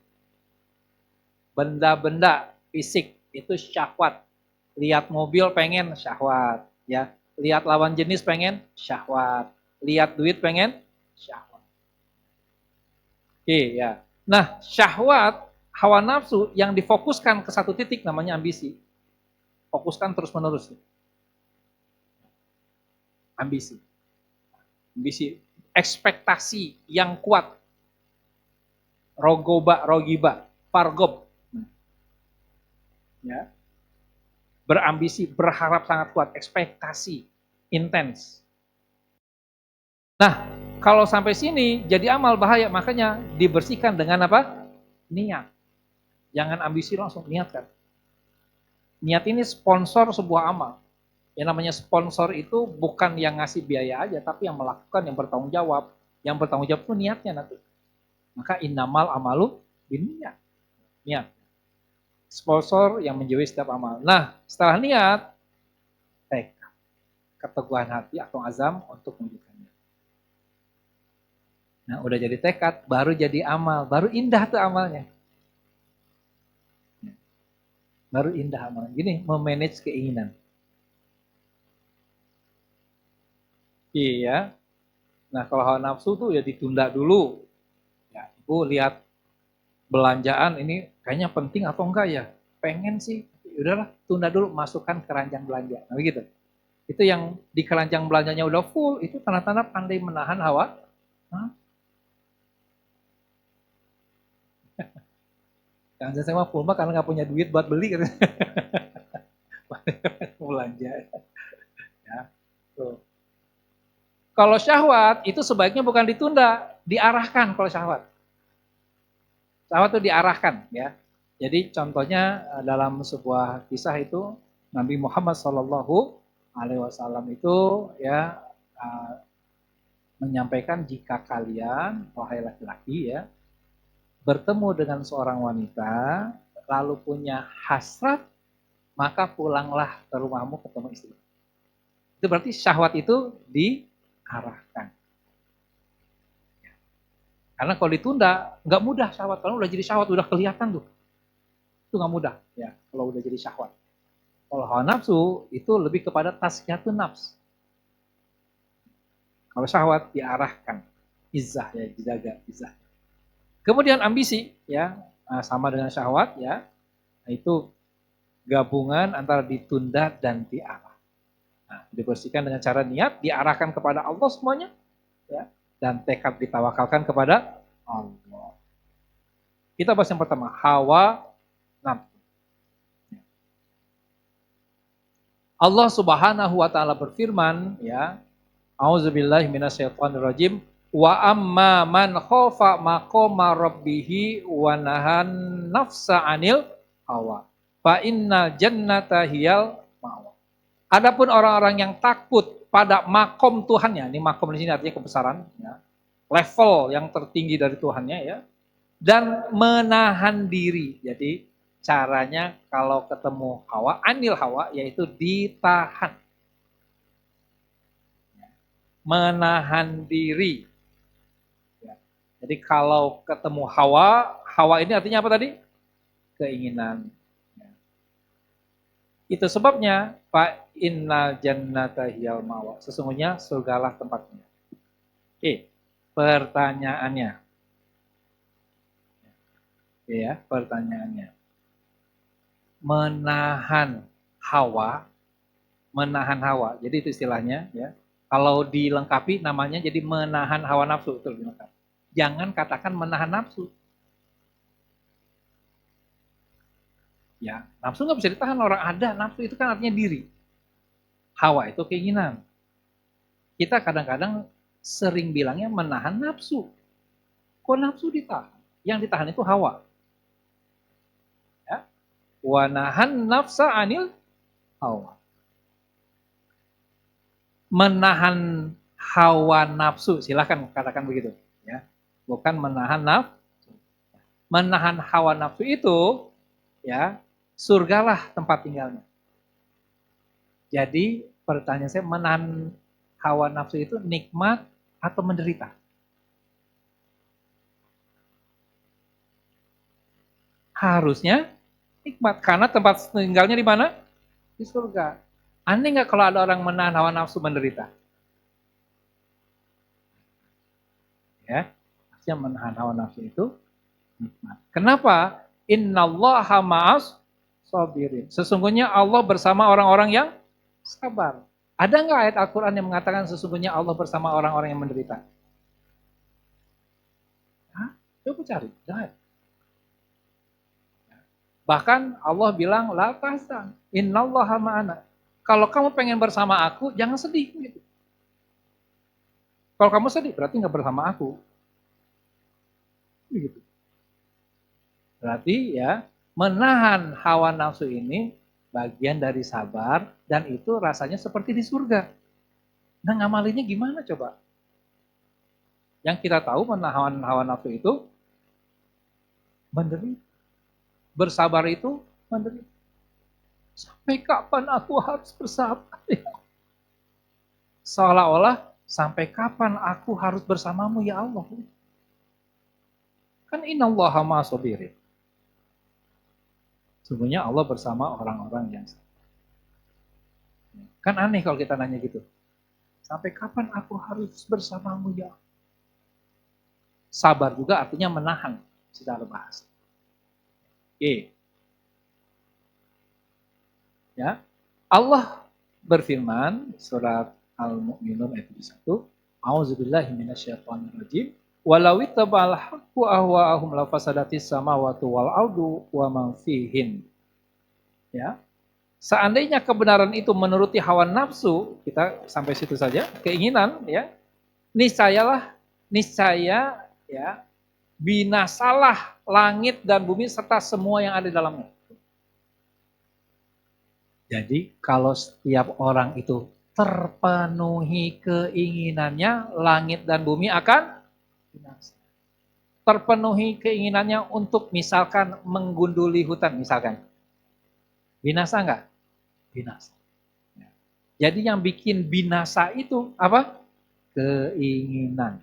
Speaker 2: Benda-benda fisik, itu syahwat. Lihat mobil pengen syahwat. Ya. Lihat lawan jenis pengen syahwat. Lihat duit pengen syahwat. Oke ya. Nah, syahwat, hawa nafsu yang difokuskan ke satu titik namanya ambisi. Fokuskan terus-menerus. Ambisi. Ambisi, ekspektasi yang kuat. Rogiba, fargob. Ya. Berambisi, berharap sangat kuat, ekspektasi intens. Nah, kalau sampai sini jadi amal bahaya, makanya dibersihkan dengan apa? Niat. Jangan ambisi langsung, niatkan. Niat ini sponsor sebuah amal. Yang namanya sponsor itu bukan yang ngasih biaya aja, tapi yang melakukan, yang bertanggung jawab. Yang bertanggung jawab itu niatnya nanti. Maka innamal amalu binniat. Niat. Sponsor yang menjauhi setiap amal. Nah, setelah niat, tekad. Keteguhan hati atau azam untuk mewujudkannya. Nah, udah jadi tekad, baru jadi amal. Baru indah tuh amalnya. Baru indah amalnya. Gini, memanage keinginan. Iya. Nah, kalau hawa nafsu tuh ya ditunda dulu. Ya, ibu lihat belanjaan ini kayaknya penting atau enggak ya? Pengen sih. Udahlah, tunda dulu, masukkan keranjang belanja. Nah, begitu. Itu yang di keranjang belanjanya udah full, itu tanda-tanda pandai menahan hawa. Hah? Jangan sewa pulma karena nggak punya duit buat beli. Belanja. Ya. Tuh. Kalau syahwat itu sebaiknya bukan ditunda, diarahkan kalau syahwat. Syahwat itu diarahkan ya. Jadi contohnya dalam sebuah kisah itu Nabi Muhammad SAW itu ya menyampaikan jika kalian wahai laki-laki ya bertemu dengan seorang wanita lalu punya hasrat maka pulanglah ke rumahmu ketemu istri. Itu berarti syahwat itu diarahkan. Karena kalau ditunda, nggak mudah syahwat. Kalau udah jadi syahwat, udah kelihatan tuh. Itu nggak mudah ya kalau udah jadi syahwat. Kalau hawa nafsu, itu lebih kepada tazkiyatun nafs. Kalau syahwat diarahkan. Izzah ya, dijaga izzah. Kemudian ambisi ya, sama dengan syahwat ya. Itu gabungan antara ditunda dan diarah. Nah, dibersihkan dengan cara niat, diarahkan kepada Allah semuanya, ya, dan tekad ditawakalkan kepada Allah. Kita bahas yang pertama, hawa nafsu. Allah Subhanahu wa taala berfirman, ya, A'udzubillahi minasyaitonirrajim, wa amma man khafa maqama rabbih wa nahan nafsa 'anil hawa, fa innal jannata hiyal ma'wa. Adapun orang-orang yang takut pada makom Tuhannya, ini makom di sini artinya kebesaran, ya, level yang tertinggi dari Tuhannya, ya, dan menahan diri. Jadi caranya kalau ketemu hawa, anil hawa, yaitu ditahan, menahan diri. Jadi kalau ketemu hawa, hawa ini artinya apa tadi? Keinginan. Itu sebabnya fa innal jannata hiyal mawa. Sesungguhnya surgalah tempatnya. Oke, pertanyaannya. Oke ya, pertanyaannya. Menahan hawa. Jadi itu istilahnya ya. Kalau dilengkapi namanya jadi menahan hawa nafsu, itu lebih lengkap. Jangan katakan menahan nafsu. Ya, nafsu nggak bisa ditahan, orang ada nafsu itu kan artinya diri. Hawa itu keinginan. Kita kadang-kadang sering bilangnya menahan nafsu. Kok nafsu ditahan? Yang ditahan itu hawa. Ya. Wa nahan nafsa anil hawa. Menahan hawa nafsu, silahkan katakan begitu. Ya. Bukan menahan nafsu. Menahan hawa nafsu itu, ya, surgalah tempat tinggalnya. Jadi pertanyaan saya, menahan hawa nafsu itu nikmat atau menderita? Harusnya nikmat, karena tempat tinggalnya di mana? Di surga. Aneh nggak kalau ada orang menahan hawa nafsu menderita? Ya, harusnya menahan hawa nafsu itu nikmat. Kenapa? Innallaha ma'as sabirin. Sesungguhnya Allah bersama orang-orang yang sabar. Ada nggak ayat Al-Quran yang mengatakan sesungguhnya Allah bersama orang-orang yang menderita? Hah? Coba cari. Jangan. Bahkan Allah bilang, la tahzan, innallaha ma'ana. Kalau kamu pengen bersama aku, jangan sedih. Gitu. Kalau kamu sedih, berarti nggak bersama aku. Gitu. Berarti ya, menahan hawa nafsu ini bagian dari sabar, dan itu rasanya seperti di surga. Nah, ngamalinnya gimana coba? Yang kita tahu menahan hawa nafsu itu menderita. Bersabar itu menderita. Sampai kapan aku harus bersabar? Seolah-olah sampai kapan aku harus bersamamu ya Allah? Kan innallaha ma'as sabirin. Sebenarnya Allah bersama orang-orang yang sabar. Kan aneh kalau kita nanya gitu. Sampai kapan aku harus bersamamu ya Allah? Sabar juga artinya menahan secara bahasa. Oke. Ya. Allah berfirman surat Al-Mu'minun ayat 1, A'udzubillahi minasyaitonirrajim. Walau ittaba'al haqqu asyraku ahwa'ahum la fasadatis samawati wal ardu wa man fihin. Ya. Seandainya kebenaran itu menuruti hawa nafsu, kita sampai situ saja, keinginan, ya, niscaya, ya, binasalah langit dan bumi serta semua yang ada di dalamnya. Jadi kalau setiap orang itu terpenuhi keinginannya, langit dan bumi akan binasa. Terpenuhi keinginannya untuk misalkan menggunduli hutan, misalkan. Binasa enggak? Binasa. Jadi yang bikin binasa itu apa? Keinginan.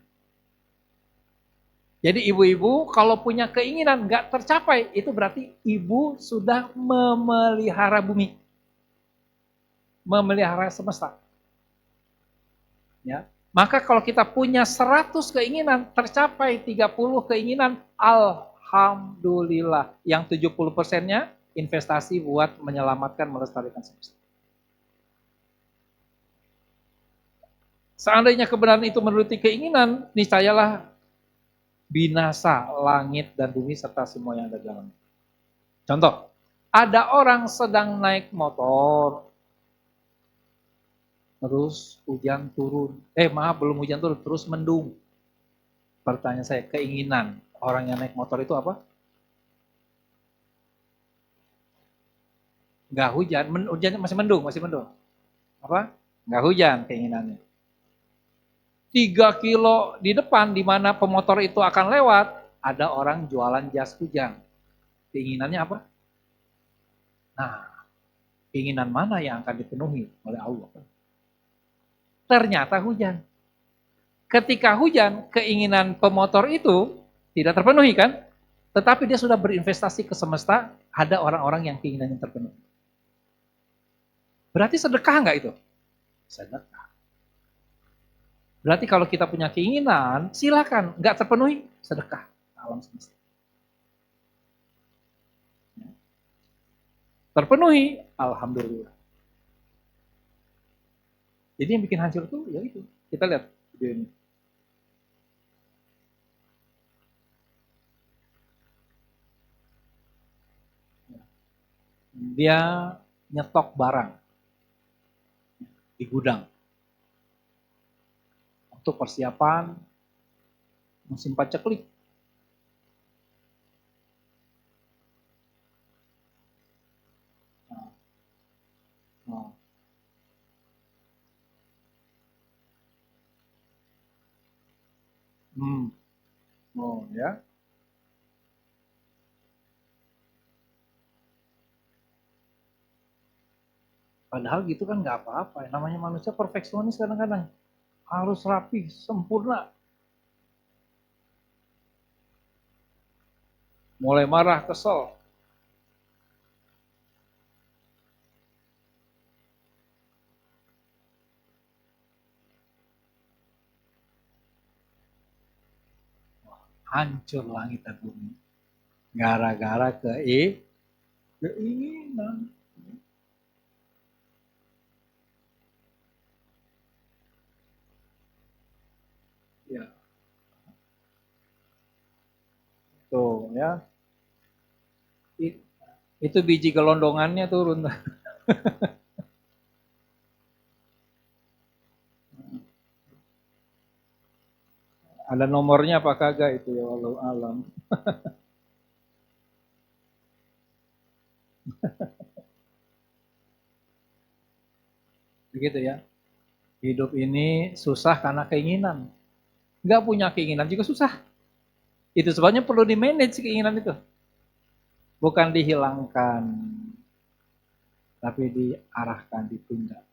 Speaker 2: Jadi ibu-ibu kalau punya keinginan nggak tercapai, itu berarti ibu sudah memelihara bumi. Memelihara semesta. Ya. Maka kalau kita punya 100 keinginan, tercapai 30 keinginan, alhamdulillah. Yang 70%-nya investasi buat menyelamatkan, melestarikan semesta. Seandainya kebenaran itu menuruti keinginan, niscayalah binasa langit dan bumi serta semua yang ada di dalamnya. Contoh, ada orang sedang naik motor, terus hujan turun. Belum hujan turun, terus mendung. Pertanyaan saya, keinginan orang yang naik motor itu apa? Enggak hujan, hujan masih mendung. Apa? Enggak hujan keinginannya. 3 kilo di depan di mana pemotor itu akan lewat, ada orang jualan jas hujan. Keinginannya apa? Nah, keinginan mana yang akan dipenuhi oleh Allah? Ternyata hujan. Ketika hujan, keinginan pemotor itu tidak terpenuhi kan? Tetapi dia sudah berinvestasi ke semesta, ada orang-orang yang keinginannya terpenuhi. Berarti sedekah enggak itu? Sedekah. Berarti kalau kita punya keinginan, silakan. Enggak terpenuhi, sedekah. Alam semesta. Terpenuhi, alhamdulillah. Jadi yang bikin hancur itu, ya itu. Kita lihat video ini. Dia nyetok barang di gudang. Untuk persiapan musim paceklik. Oh ya. Padahal gitu kan nggak apa-apa. Namanya manusia perfeksionis kadang-kadang. Harus rapi, sempurna. Mulai marah, kesel. Hancur langit dan bumi. Gara-gara keinginan. Ya. Tuh ya. Itu biji gelondongannya turun. Ada nomornya apa kagak itu ya walau alam. Begitu ya. Hidup ini susah karena keinginan. Nggak punya keinginan juga susah. Itu sebabnya perlu di-manage keinginan itu. Bukan dihilangkan, tapi diarahkan, ditunda.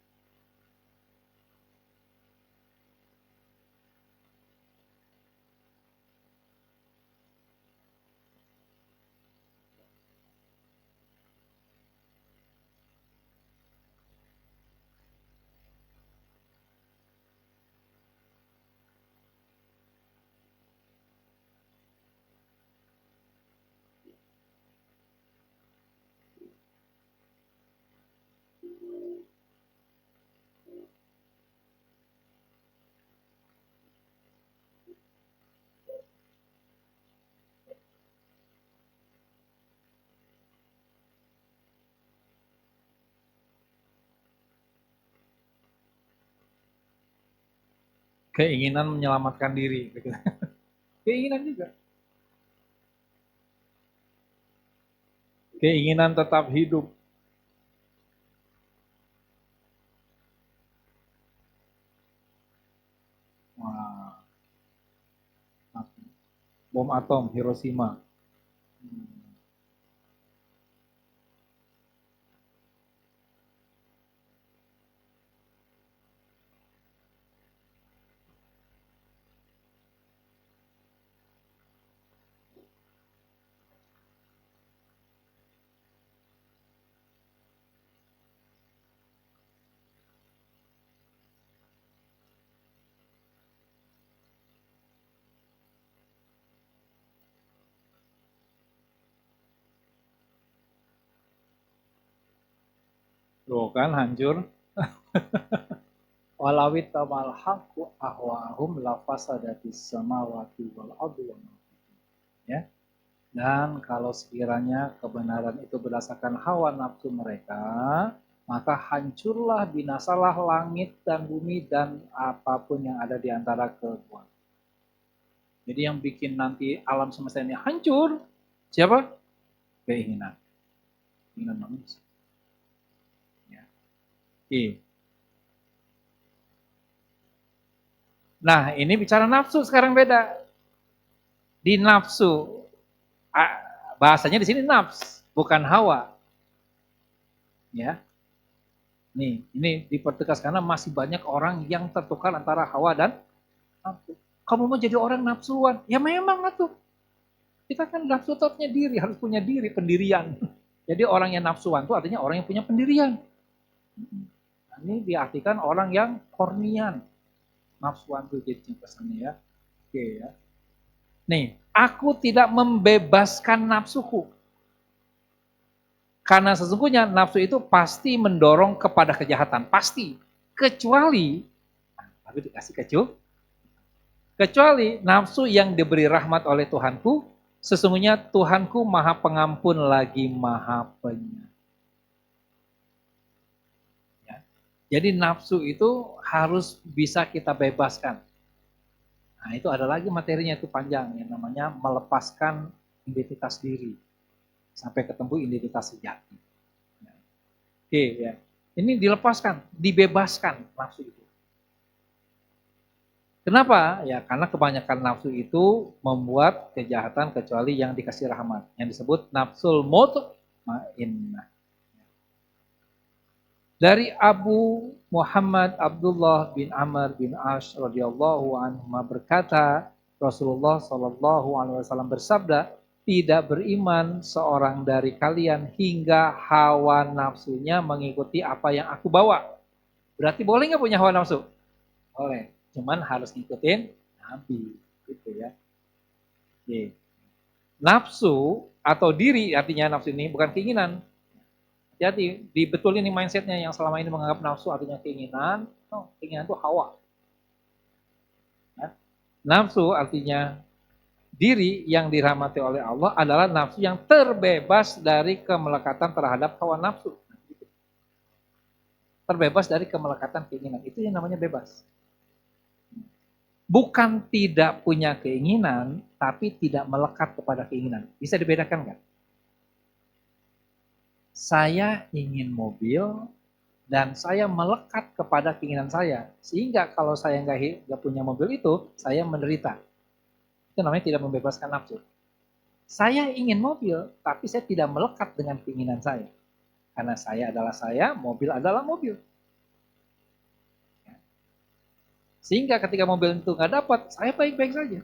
Speaker 2: Keinginan menyelamatkan diri. Gitu. Keinginan juga. Keinginan tetap hidup. Wah, bom atom Hiroshima. Tuh kan hancur. Walawit tamal haqqu ahwahum lafasadatis samawati wal ardu. Ya. Dan kalau sekiranya kebenaran itu berdasarkan hawa nafsu mereka, maka hancurlah, binasalah langit dan bumi dan apapun yang ada di antara keduanya. Jadi yang bikin nanti alam semesta ini hancur, siapa? Keinginan. Keinginan manusia. Ya. Oke. Nah, ini bicara nafsu sekarang beda. Di nafsu, bahasanya di sini nafs, bukan hawa. Ya. Nih, ini dipertegas karena masih banyak orang yang tertukar antara hawa dan nafsu. Kamu mau jadi orang nafsuan? Ya memang atuh. Kita kan nafsu itu artinya diri, harus punya diri, pendirian. Jadi orang yang nafsuan itu artinya orang yang punya pendirian. Nah, ini diartikan orang yang kornian. Nafsuan itu jadi pesannya ya. Oke ya. Nih, aku tidak membebaskan nafsuku. Karena sesungguhnya nafsu itu pasti mendorong kepada kejahatan. Pasti. Kecuali, tapi dikasih kecuali nafsu yang diberi rahmat oleh Tuhanku, sesungguhnya Tuhanku maha pengampun lagi maha penyayang. Ya. Jadi nafsu itu harus bisa kita bebaskan. Nah itu ada lagi materinya itu panjang, yang namanya melepaskan identitas diri. Sampai ketemu identitas sejati. Oke ya. Ini dilepaskan, dibebaskan nafsu itu. Kenapa? Ya karena kebanyakan nafsu itu membuat kejahatan kecuali yang dikasih rahmat. Yang disebut nafsul mutmainnah. Dari Abu Muhammad Abdullah bin Amr bin Ash radhiyallahu anhu berkata, Rasulullah Shallallahu alaihi wasallam bersabda, tidak beriman seorang dari kalian hingga hawa nafsunya mengikuti apa yang aku bawa. Berarti boleh nggak punya hawa nafsu? Boleh. Cuman harus ngikutin Nabi, gitu ya. Oke. Nafsu atau diri artinya nafsu ini bukan keinginan. Jadi dibetulin ini mindsetnya yang selama ini menganggap nafsu artinya keinginan. Oh, keinginan itu hawa. Ya. Nafsu artinya diri yang dirahmati oleh Allah adalah nafsu yang terbebas dari kemelekatan terhadap hawa nafsu. Terbebas dari kemelekatan keinginan. Itu yang namanya bebas. Bukan tidak punya keinginan, tapi tidak melekat kepada keinginan. Bisa dibedakan nggak? Saya ingin mobil dan saya melekat kepada keinginan saya. Sehingga kalau saya nggak punya mobil itu, saya menderita. Itu namanya tidak membebaskan nafsu. Saya ingin mobil, tapi saya tidak melekat dengan keinginan saya. Karena saya adalah saya, mobil adalah mobil. Sehingga ketika mobil itu nggak dapat, saya baik-baik saja.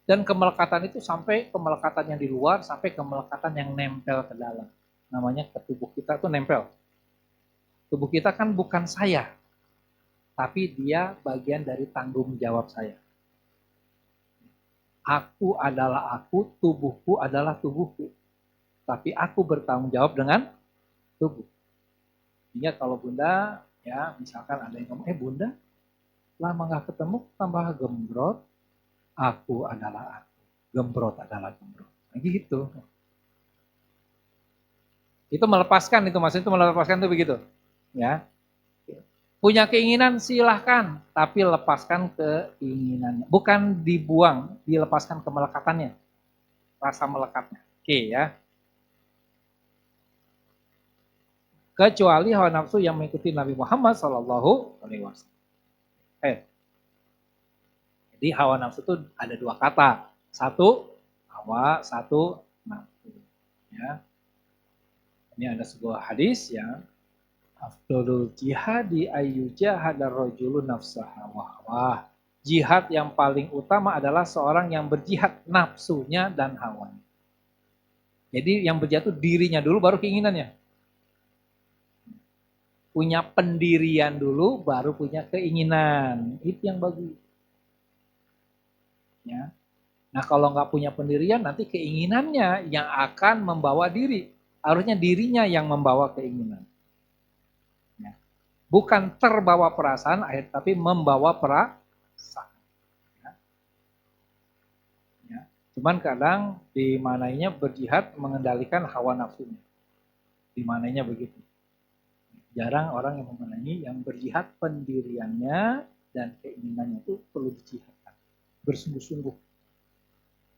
Speaker 2: Dan kemelekatan itu sampai kemelekatan yang di luar, sampai kemelekatan yang nempel ke dalam. Namanya ke tubuh kita itu nempel. Tubuh kita kan bukan saya, tapi dia bagian dari tanggung jawab saya. Aku adalah aku, tubuhku adalah tubuhku. Tapi aku bertanggung jawab dengan tubuh. Sehingga kalau bunda, ya misalkan ada yang ngomong, bunda, lama gak ketemu, tambah gembrot, aku adalah aku, gembrot adalah gembrot. Nah, gitu. Itu melepaskan itu, maksudnya itu melepaskan itu begitu. Ya. Punya keinginan silahkan, tapi lepaskan keinginannya. Bukan dibuang, dilepaskan kemelekatannya. Rasa melekatnya. Oke ya. Kecuali hawa nafsu yang mengikuti Nabi Muhammad SAW. Jadi hawa nafsu itu ada dua kata. Satu hawa, satu nafsu. Ya. Ini ada sebuah hadis yang afdalul jihadi ayyujahada rajulu nafsaha wa hawah. Jihad yang paling utama adalah seorang yang berjihad nafsunya dan hawanya. Jadi yang berjihad itu dirinya dulu baru keinginannya. Punya pendirian dulu baru punya keinginan. Itu yang bagus. Ya. Nah kalau nggak punya pendirian nanti keinginannya yang akan membawa diri. Harusnya dirinya yang membawa keinginan. Ya. Bukan terbawa perasaan, tapi membawa perasaan. Ya. Ya. Cuman kadang dimanainya berjihad mengendalikan hawa nafsunya. Dimanainya begitu. Jarang orang yang memenangi yang berjihad pendiriannya dan keinginannya itu perlu dijihadkan. Bersungguh-sungguh.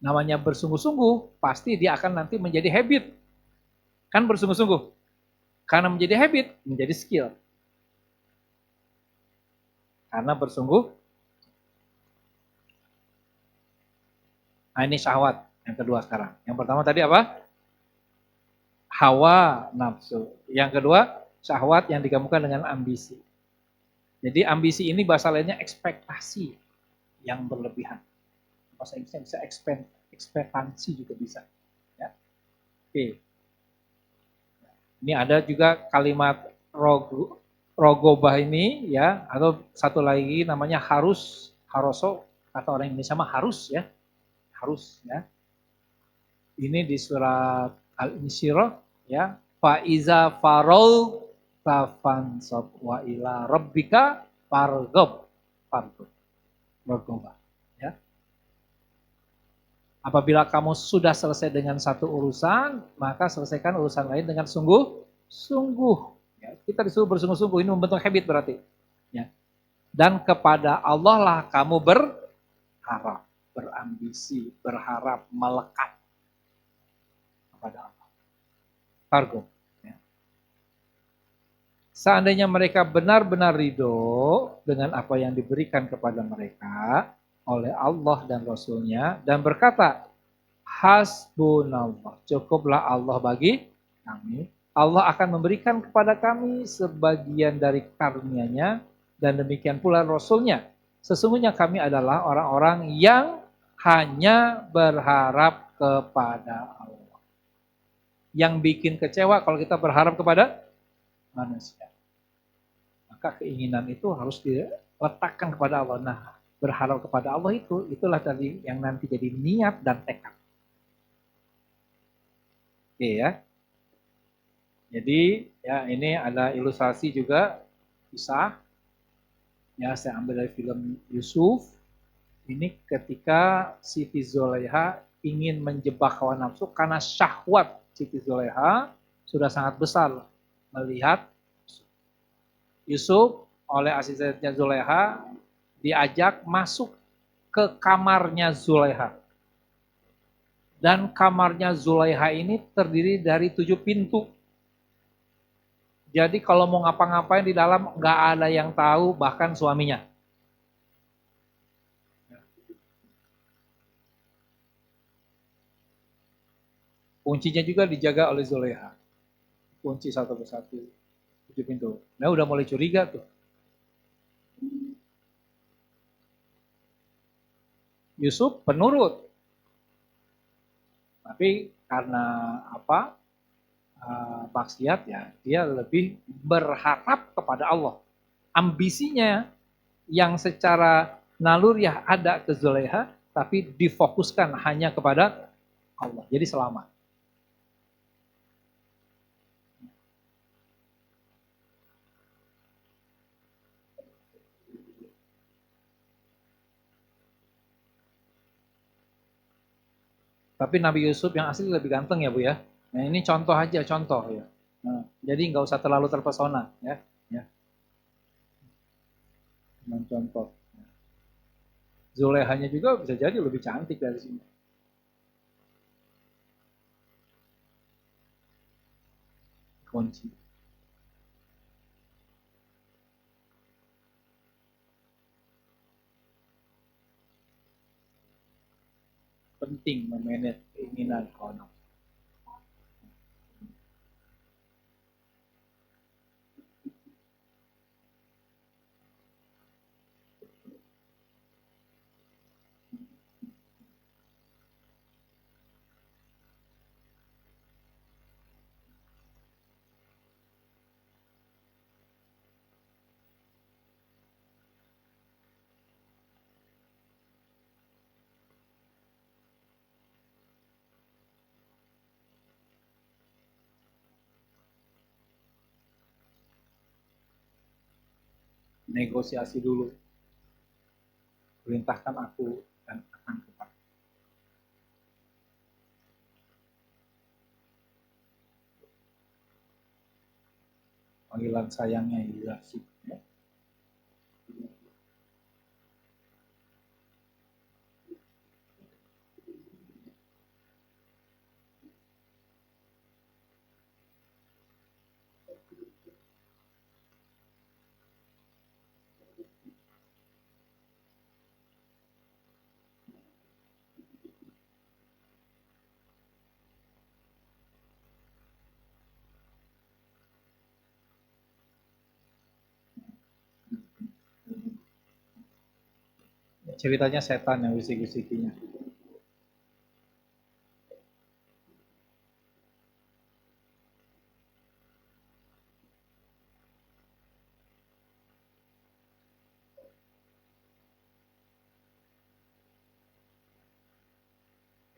Speaker 2: Namanya bersungguh-sungguh, pasti dia akan nanti menjadi habit. Kan bersungguh-sungguh. Karena menjadi habit, menjadi skill. Karena bersungguh. Nah ini syahwat yang kedua sekarang. Yang pertama tadi apa? Hawa nafsu. Yang kedua, syahwat yang digabungkan dengan ambisi. Jadi ambisi ini bahasa lainnya ekspektasi yang berlebihan. Bahasa Inggrisnya bisa ekspektansi juga bisa. Ya. Oke. Ini ada juga kalimat rogobah ini ya, atau satu lagi namanya haroso, kata orang Indonesia mah harus ya. Harus ya. Ini di surat Al-Insyirah ya. Faiza farol tafansab wa ila rabbika fargob. Rogobah ya. Apabila kamu sudah selesai dengan satu urusan, maka selesaikan urusan lain dengan sungguh-sungguh. Ya, kita disuruh bersungguh-sungguh, ini membentuk habit berarti. Ya. Dan kepada Allah lah kamu berharap, berambisi, berharap, melekat kepada Allah. Kargo. Ya. Seandainya mereka benar-benar ridho dengan apa yang diberikan kepada mereka, oleh Allah dan Rasulnya dan berkata, hasbunallah, cukuplah Allah bagi kami. Allah akan memberikan kepada kami sebagian dari karunia-Nya dan demikian pula Rasulnya. Sesungguhnya kami adalah orang-orang yang hanya berharap kepada Allah. Yang bikin kecewa kalau kita berharap kepada manusia. Maka keinginan itu harus diletakkan kepada Allah. Nah, berharap kepada Allah itulah tadi yang nanti jadi niat dan tekad. Oke ya. Jadi ya ini ada ilustrasi juga kisah. Ya saya ambil dari film Yusuf. Ini ketika Siti Zulaikha ingin menjebak hawa nafsu karena syahwat Siti Zulaikha sudah sangat besar melihat Yusuf oleh asistennya Zulaikha diajak masuk ke kamarnya Zulaikha. Dan kamarnya Zulaikha ini terdiri dari 7 pintu. Jadi kalau mau ngapa-ngapain di dalam nggak ada yang tahu, bahkan suaminya. Kuncinya juga dijaga oleh Zulaikha. Kunci satu persatu. 7 pintu. Nah udah mulai curiga tuh. Yusuf penurut. Tapi karena apa? Maksiat ya, dia lebih berharap kepada Allah. Ambisinya yang secara naluriah ada ke Zulaikha, tapi difokuskan hanya kepada Allah. Jadi selamat. Tapi Nabi Yusuf yang asli lebih ganteng ya Bu ya. Nah ini contoh aja, contoh ya. Nah, jadi nggak usah terlalu terpesona ya. Ya. mencontoh. Zulehanya juga bisa jadi lebih cantik dari sini. Kunci. Penting memanage keinginan kono. Negosiasi dulu. Perintahkan aku dan akan kepada. Panggilan sayangnya iya sih. Ceritanya setan yang bisik-bisikinya.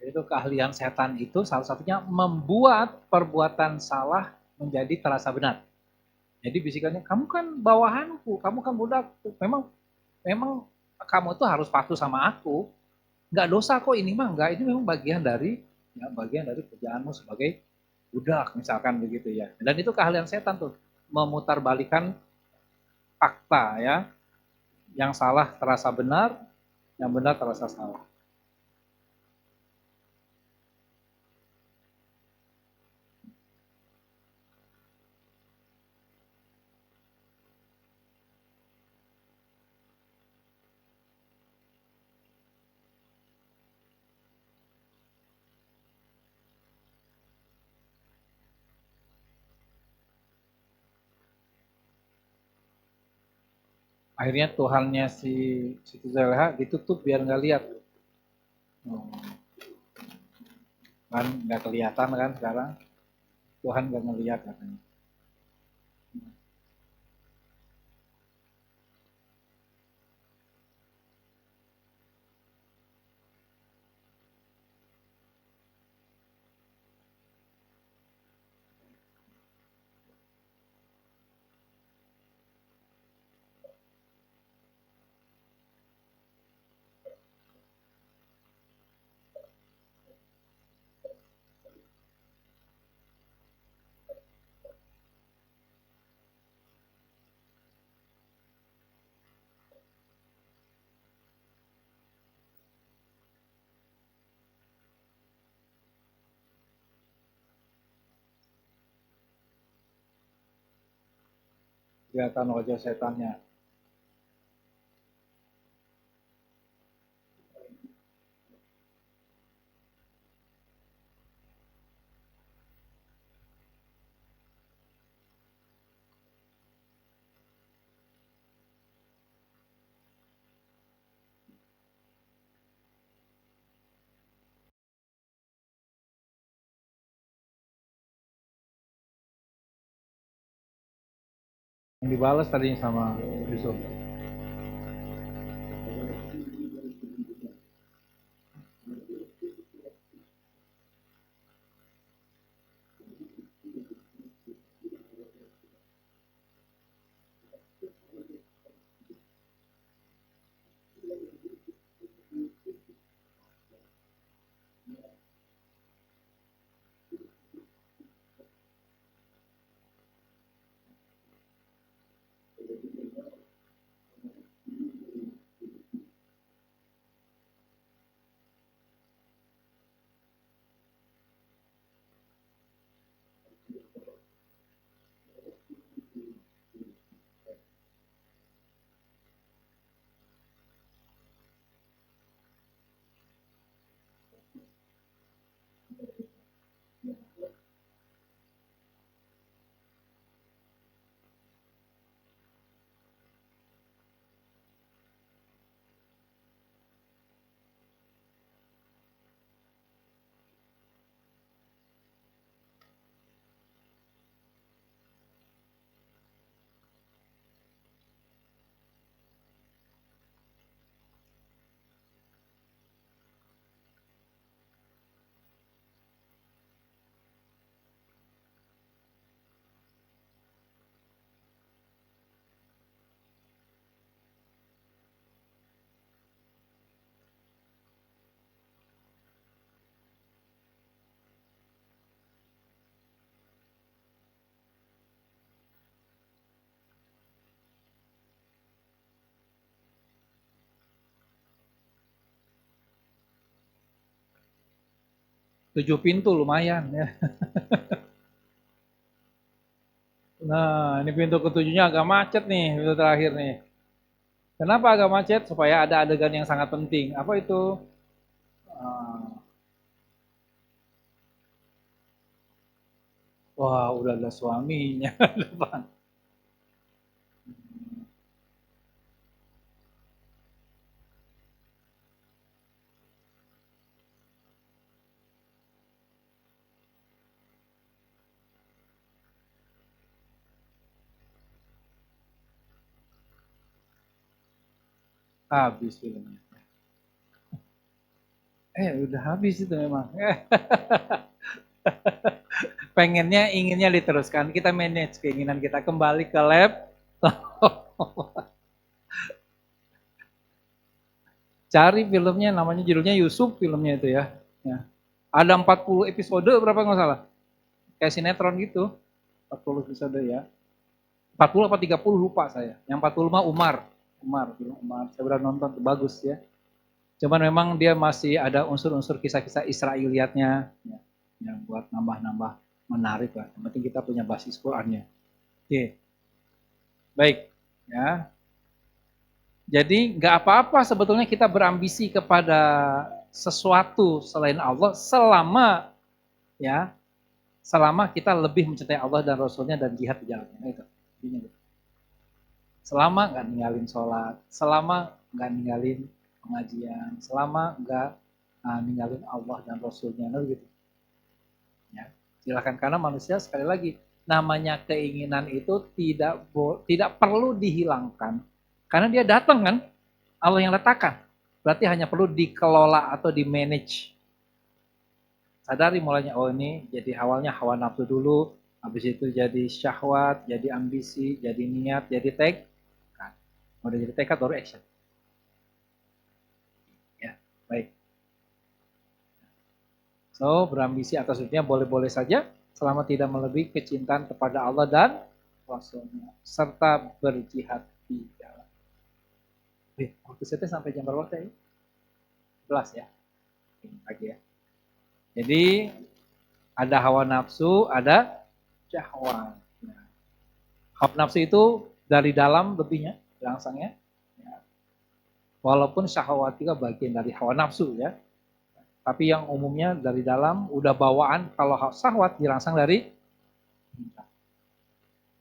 Speaker 2: Itu keahlian setan itu salah satunya membuat perbuatan salah menjadi terasa benar. Jadi bisikannya, kamu kan bawahanku, kamu kan budakku. Memang memang kamu itu harus patuh sama aku. Enggak dosa kok ini mah, enggak. Ini memang bagian dari kerjaanmu sebagai budak misalkan begitu ya. Dan itu keahlian setan tuh, memutarbalikan fakta ya. Yang salah terasa benar, yang benar terasa salah. Akhirnya Tuhannya si Siti Zaleha ditutup biar nggak lihat. Kan nggak kelihatan kan sekarang. Tuhan nggak ngelihat katanya. Kelihatan wajah setannya. Yang dibalas tadinya sama Yusuf. 7 pintu lumayan ya. Nah, ini pintu ketujuhnya agak macet nih, pintu terakhir nih. Kenapa agak macet? Supaya ada adegan yang sangat penting. Apa itu? Wah, udah ada suaminya depan. Habis filmnya. Udah habis itu memang. Pengennya, inginnya diteruskan. Kita manage keinginan kita kembali ke lab. Cari filmnya, namanya judulnya Yusuf filmnya itu ya. Ada 40 episode berapa nggak salah? Kayak sinetron gitu. 40 episode ya. 40 apa 30 lupa saya. Yang 40 mah Umar. Film Umar. Saya pernah nonton, bagus ya. Cuman memang dia masih ada unsur-unsur kisah-kisah Israiliyatnya. Yang buat nambah-nambah menarik lah. Yang penting kita punya basis Qurannya. Oke. Baik. Ya. Jadi nggak apa-apa sebetulnya kita berambisi kepada sesuatu selain Allah selama kita lebih mencintai Allah dan Rasulnya dan jihad di jalannya. Itu. Selama nggak ninggalin sholat, selama nggak ninggalin pengajian, selama nggak ninggalin Allah dan Rasulnya, gitu. Ya, silakan, karena manusia sekali lagi namanya keinginan itu tidak perlu dihilangkan, karena dia datang kan, Allah yang letakkan. Berarti hanya perlu dikelola atau di manage. Sadari mulanya, oh ini jadi awalnya hawa nafsu dulu, habis itu jadi syahwat, jadi ambisi, jadi niat, jadi tekad. Udah jadi tekad baru action. Ya, baik. So, berambisi atas dunia boleh-boleh saja, selama tidak melebihi kecintaan kepada Allah dan Rasulnya, serta berjihad di jalan. Waktu saya sampai jam berapa tadi? 11 ya. Pagi ya. Jadi ada hawa nafsu, ada syahwat. Nah, hawa nafsu itu dari dalam lebihnya, rangsangnya. Ya. Walaupun syahwat juga bagian dari hawa nafsu ya. Tapi yang umumnya dari dalam udah bawaan, kalau syahwat dirangsang dari.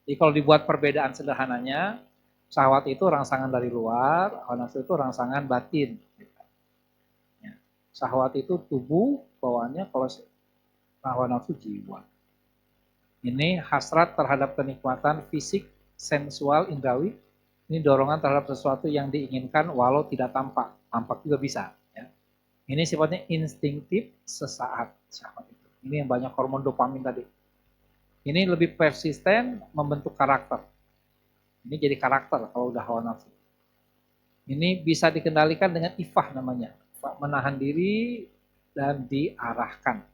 Speaker 2: Jadi kalau dibuat perbedaan sederhananya, syahwat itu rangsangan dari luar, hawa nafsu itu rangsangan batin. Ya. Syahwat itu tubuh bawaannya, kalau hawa nafsu jiwa. Ini hasrat terhadap kenikmatan fisik, sensual, indrawi. Ini dorongan terhadap sesuatu yang diinginkan walau tidak tampak. Tampak juga bisa. Ya. Ini sifatnya instinktif sesaat. Ini yang banyak hormon dopamin tadi. Ini lebih persisten membentuk karakter. Ini jadi karakter kalau udah hawa nafsu. Ini bisa dikendalikan dengan ifah namanya. Menahan diri dan diarahkan.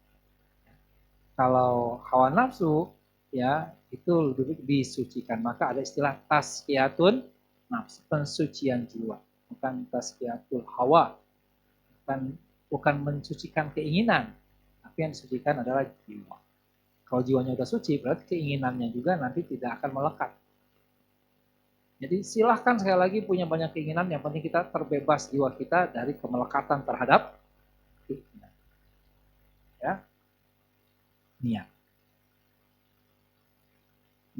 Speaker 2: Kalau hawa nafsu, ya itu lebih disucikan. Maka ada istilah tazkiyatun nafs, pensucian jiwa. Bukan tazkiyatul hawa. Bukan mensucikan keinginan. Tapi yang disucikan adalah jiwa. Kalau jiwanya sudah suci, berarti keinginannya juga nanti tidak akan melekat. Jadi silahkan sekali lagi punya banyak keinginan, yang penting kita terbebas jiwa kita dari kemelekatan terhadap keinginan. Ya. Niat.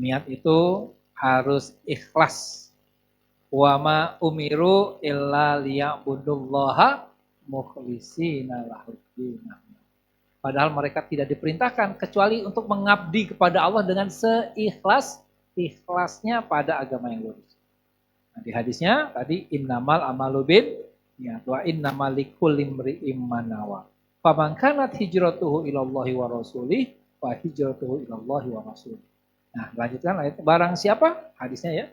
Speaker 2: Niat itu harus ikhlas. Wa ma umiru illa liya'budullaha mukhlishina lahuddin. Padahal mereka tidak diperintahkan kecuali untuk mengabdi kepada Allah dengan seikhlas-ikhlasnya pada agama yang lurus. Nah, di hadisnya tadi innamal amalu bin niat wa innamal likulli imri'in ma nawa. Faman kanat hijratuhu ilallahi wa rasulih wa hijratuhu ilallahi wa rasulih. Nah, lanjutkan ayat. Barang siapa? Hadisnya ya.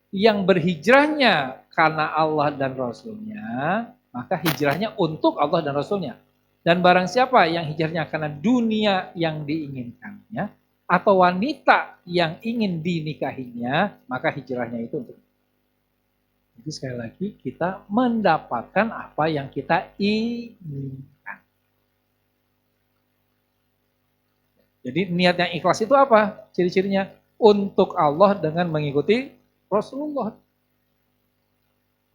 Speaker 2: Yang berhijrahnya karena Allah dan Rasulnya, maka hijrahnya untuk Allah dan Rasulnya. Dan barang siapa yang hijrahnya karena dunia yang diinginkannya, atau wanita yang ingin dinikahinya, maka hijrahnya itu untuk. Jadi sekali lagi kita mendapatkan apa yang kita inginkan. Jadi niat yang ikhlas itu apa? Ciri-cirinya untuk Allah dengan mengikuti Rasulullah.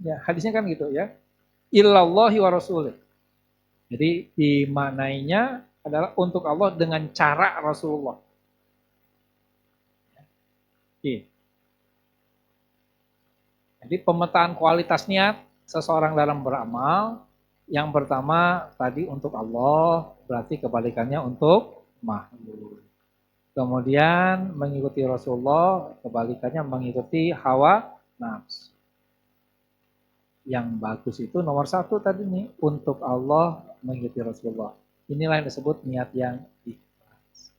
Speaker 2: Ya, hadisnya kan gitu ya. Illallahi wa rasulih. Jadi dimaknainya adalah untuk Allah dengan cara Rasulullah. Oke. Jadi pemetaan kualitas niat seseorang dalam beramal, yang pertama tadi untuk Allah, berarti kebalikannya untuk makhluk. Kemudian mengikuti Rasulullah, kebalikannya mengikuti hawa nafsu. Yang bagus itu nomor satu tadi nih, untuk Allah, mengikuti Rasulullah. Inilah yang disebut niat yang ikhlas.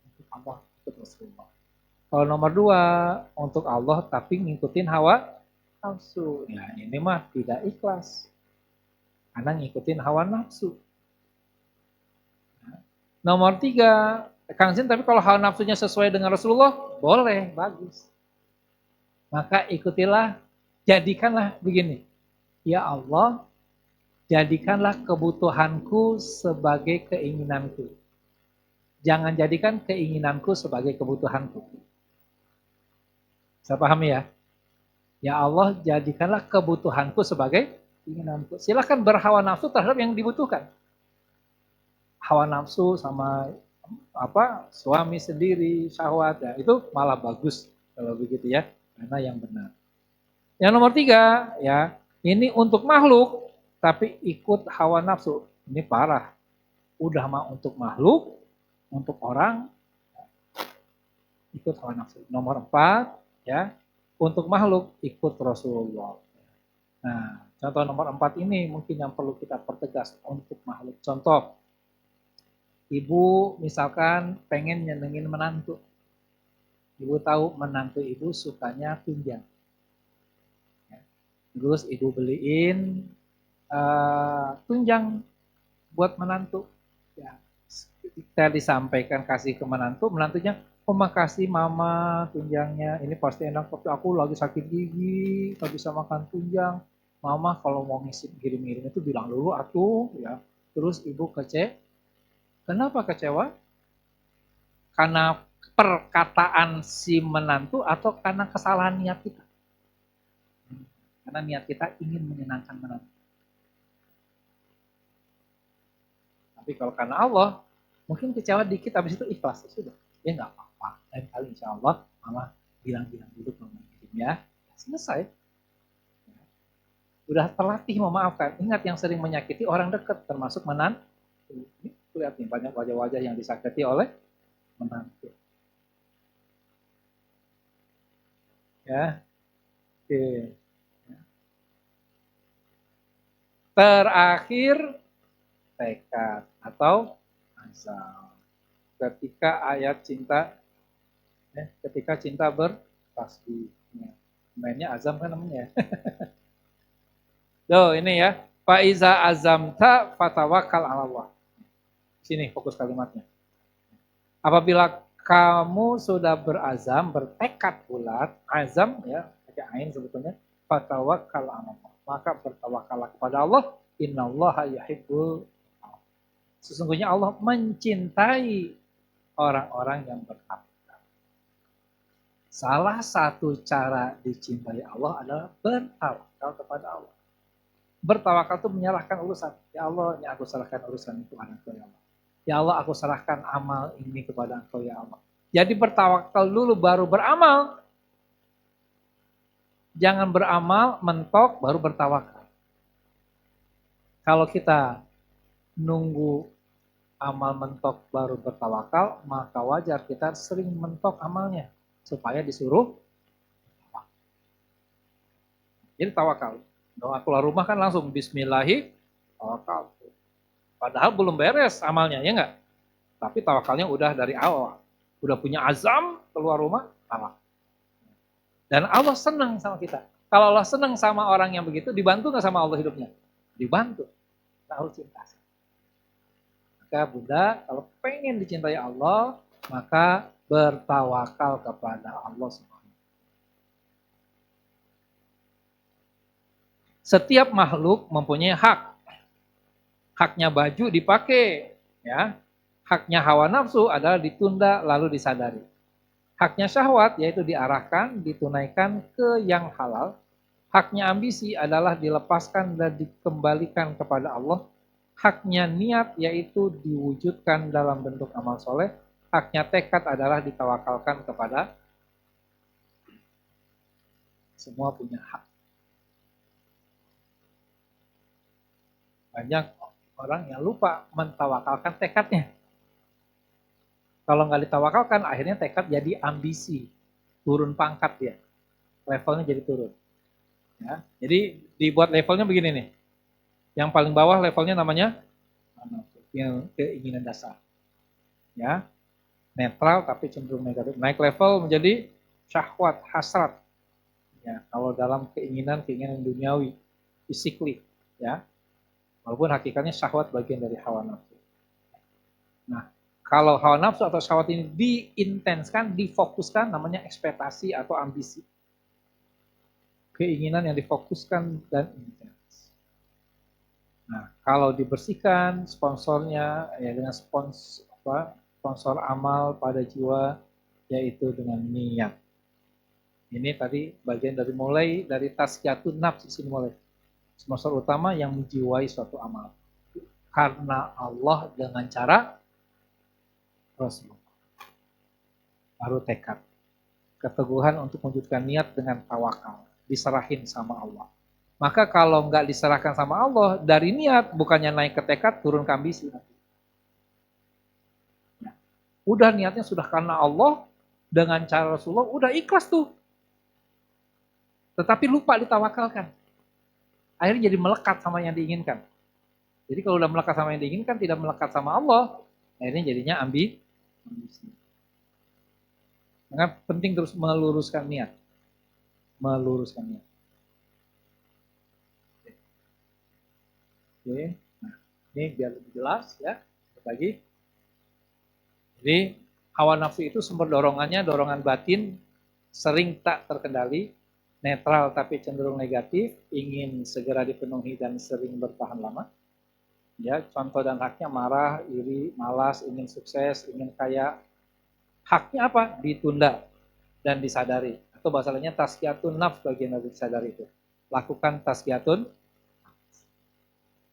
Speaker 2: Untuk Allah, untuk Rasulullah. Kalau nomor dua, untuk Allah tapi ngikutin hawa nafsu. Ya ini mah tidak ikhlas. Karena ngikutin hawa nafsu. Nomor tiga, Kang Zin, tapi kalau hawa nafsunya sesuai dengan Rasulullah, boleh, bagus. Maka ikutilah, jadikanlah begini. Ya Allah, jadikanlah kebutuhanku sebagai keinginanku. Jangan jadikan keinginanku sebagai kebutuhanku. Saya pahami ya? Ya Allah, jadikanlah kebutuhanku sebagai keinginanku. Silakan berhawa nafsu terhadap yang dibutuhkan. Hawa nafsu sama suami sendiri, syahwat, ya, itu malah bagus kalau begitu ya, karena yang benar. Yang nomor tiga, ya, ini untuk makhluk, tapi ikut hawa nafsu. Ini parah. Udah mah untuk makhluk, untuk orang, ikut hawa nafsu. Nomor empat, ya, untuk makhluk, ikut Rasulullah. Nah, contoh nomor empat ini mungkin yang perlu kita pertegas untuk makhluk. Contoh, ibu misalkan pengen nyenengin menantu. Ibu tahu menantu ibu sukanya tunjang. Terus ibu beliin tunjang buat menantu. Ya, kita disampaikan kasih ke menantu, menantunya, oh makasih mama tunjangnya, ini pasti enak, tapi aku lagi sakit gigi, gak bisa makan tunjang. Mama kalau mau ngirim-ngirim itu bilang dulu atuh, ya. Terus ibu kenapa kecewa? Karena perkataan si menantu atau karena kesalahan niat kita? Karena niat kita ingin menyenangkan menantu. Tapi kalau karena Allah, mungkin kecewa dikit, habis itu ikhlas. Sudah, ya nggak apa-apa. Lain kali insya Allah, mama bilang-bilang dulu kalau mengirim ya. Selesai. Udah terlatih memaafkan. Ingat yang sering menyakiti orang dekat, termasuk menantu. Ini lihat nih, banyak wajah-wajah yang disakiti oleh menantu. Ya, oke. Terakhir, tekad atau azam. Ketika ayat cinta, ketika cinta bertasbih. Mainnya azam kan namanya. Tuh ini ya, faiza azamta fatawakal ala Allah. Sini fokus kalimatnya. Apabila kamu sudah berazam, bertekad bulat, azam ya, pakai ain sebetulnya, fatawakal ala Allah. Maka bertawakallah kepada Allah. Innallaha yuhibbul. Sesungguhnya Allah mencintai orang-orang yang bertakwa. Salah satu cara dicintai Allah adalah bertawakal kepada Allah. Bertawakal itu menyerahkan urusan. Ya Allah, ini aku serahkan urusan itu kepada Engkau ya Allah. Ya Allah, aku serahkan amal ini kepada Engkau ya Allah. Jadi bertawakal dulu baru beramal. Jangan beramal, mentok, baru bertawakal. Kalau kita nunggu amal mentok baru bertawakal, maka wajar kita sering mentok amalnya. Supaya disuruh tawakal. Jadi tawakal. Doa keluar rumah kan langsung bismillahi tawakal. Padahal belum beres amalnya, ya enggak? Tapi tawakalnya udah dari awal. Udah punya azam keluar rumah, tawakal. Dan Allah senang sama kita. Kalau Allah senang sama orang yang begitu, dibantu nggak sama Allah hidupnya? Dibantu. Tahu cinta. Maka Bunda, kalau pengen dicintai Allah, maka bertawakal kepada Allah SWT. Setiap makhluk mempunyai hak. Haknya baju dipakai, ya. Haknya hawa nafsu adalah ditunda lalu disadari. Haknya syahwat yaitu diarahkan, ditunaikan ke yang halal. Haknya ambisi adalah dilepaskan dan dikembalikan kepada Allah. Haknya niat yaitu diwujudkan dalam bentuk amal soleh. Haknya tekad adalah ditawakalkan kepada semua punya hak. Banyak orang yang lupa mentawakalkan tekadnya. Kalau nggak ditawakalkan, akhirnya tekad jadi ambisi, turun pangkat ya, levelnya jadi turun. Ya, jadi dibuat levelnya begini nih. Yang paling bawah levelnya namanya yang keinginan dasar. Ya, netral tapi cenderung negatif. Naik level menjadi syahwat, hasrat. Ya, kalau dalam keinginan duniawi, physically, ya. Walaupun hakikatnya syahwat bagian dari hawa nafsu. Nah, kalau hawa nafsu atau syahwat ini diintenskan, difokuskan, namanya ekspektasi atau ambisi. Keinginan yang difokuskan dan intens. Nah, kalau dibersihkan sponsornya ya dengan sponsor amal pada jiwa, yaitu dengan niat. Ini tadi bagian dari mulai dari tazkiyatun nafs di sini mulai. Sponsor utama yang menjiwai suatu amal. Karena Allah dengan cara Rasulullah. Baru tekad. Keteguhan untuk mewujudkan niat dengan tawakal. Diserahin sama Allah. Maka kalau nggak diserahkan sama Allah, dari niat bukannya naik ke tekad, turun ke ambisi. Udah niatnya sudah karena Allah, dengan cara Rasulullah, udah ikhlas tuh. Tetapi lupa ditawakalkan. Akhirnya jadi melekat sama yang diinginkan. Jadi kalau udah melekat sama yang diinginkan, tidak melekat sama Allah, akhirnya jadinya ambisi. Maka penting terus meluruskan niat. Meluruskan niat. Oke. Nah, ini biar lebih jelas ya. Lagi. Jadi hawa nafsu itu sumber dorongannya dorongan batin, sering tak terkendali, netral tapi cenderung negatif, ingin segera dipenuhi dan sering bertahan lama. Ya, contoh dan haknya marah, iri, malas, ingin sukses, ingin kaya. Haknya apa? Ditunda dan disadari. Atau bahasa lainnya tazkiyatun nafs bagian dari disadari itu. Lakukan tazkiyatun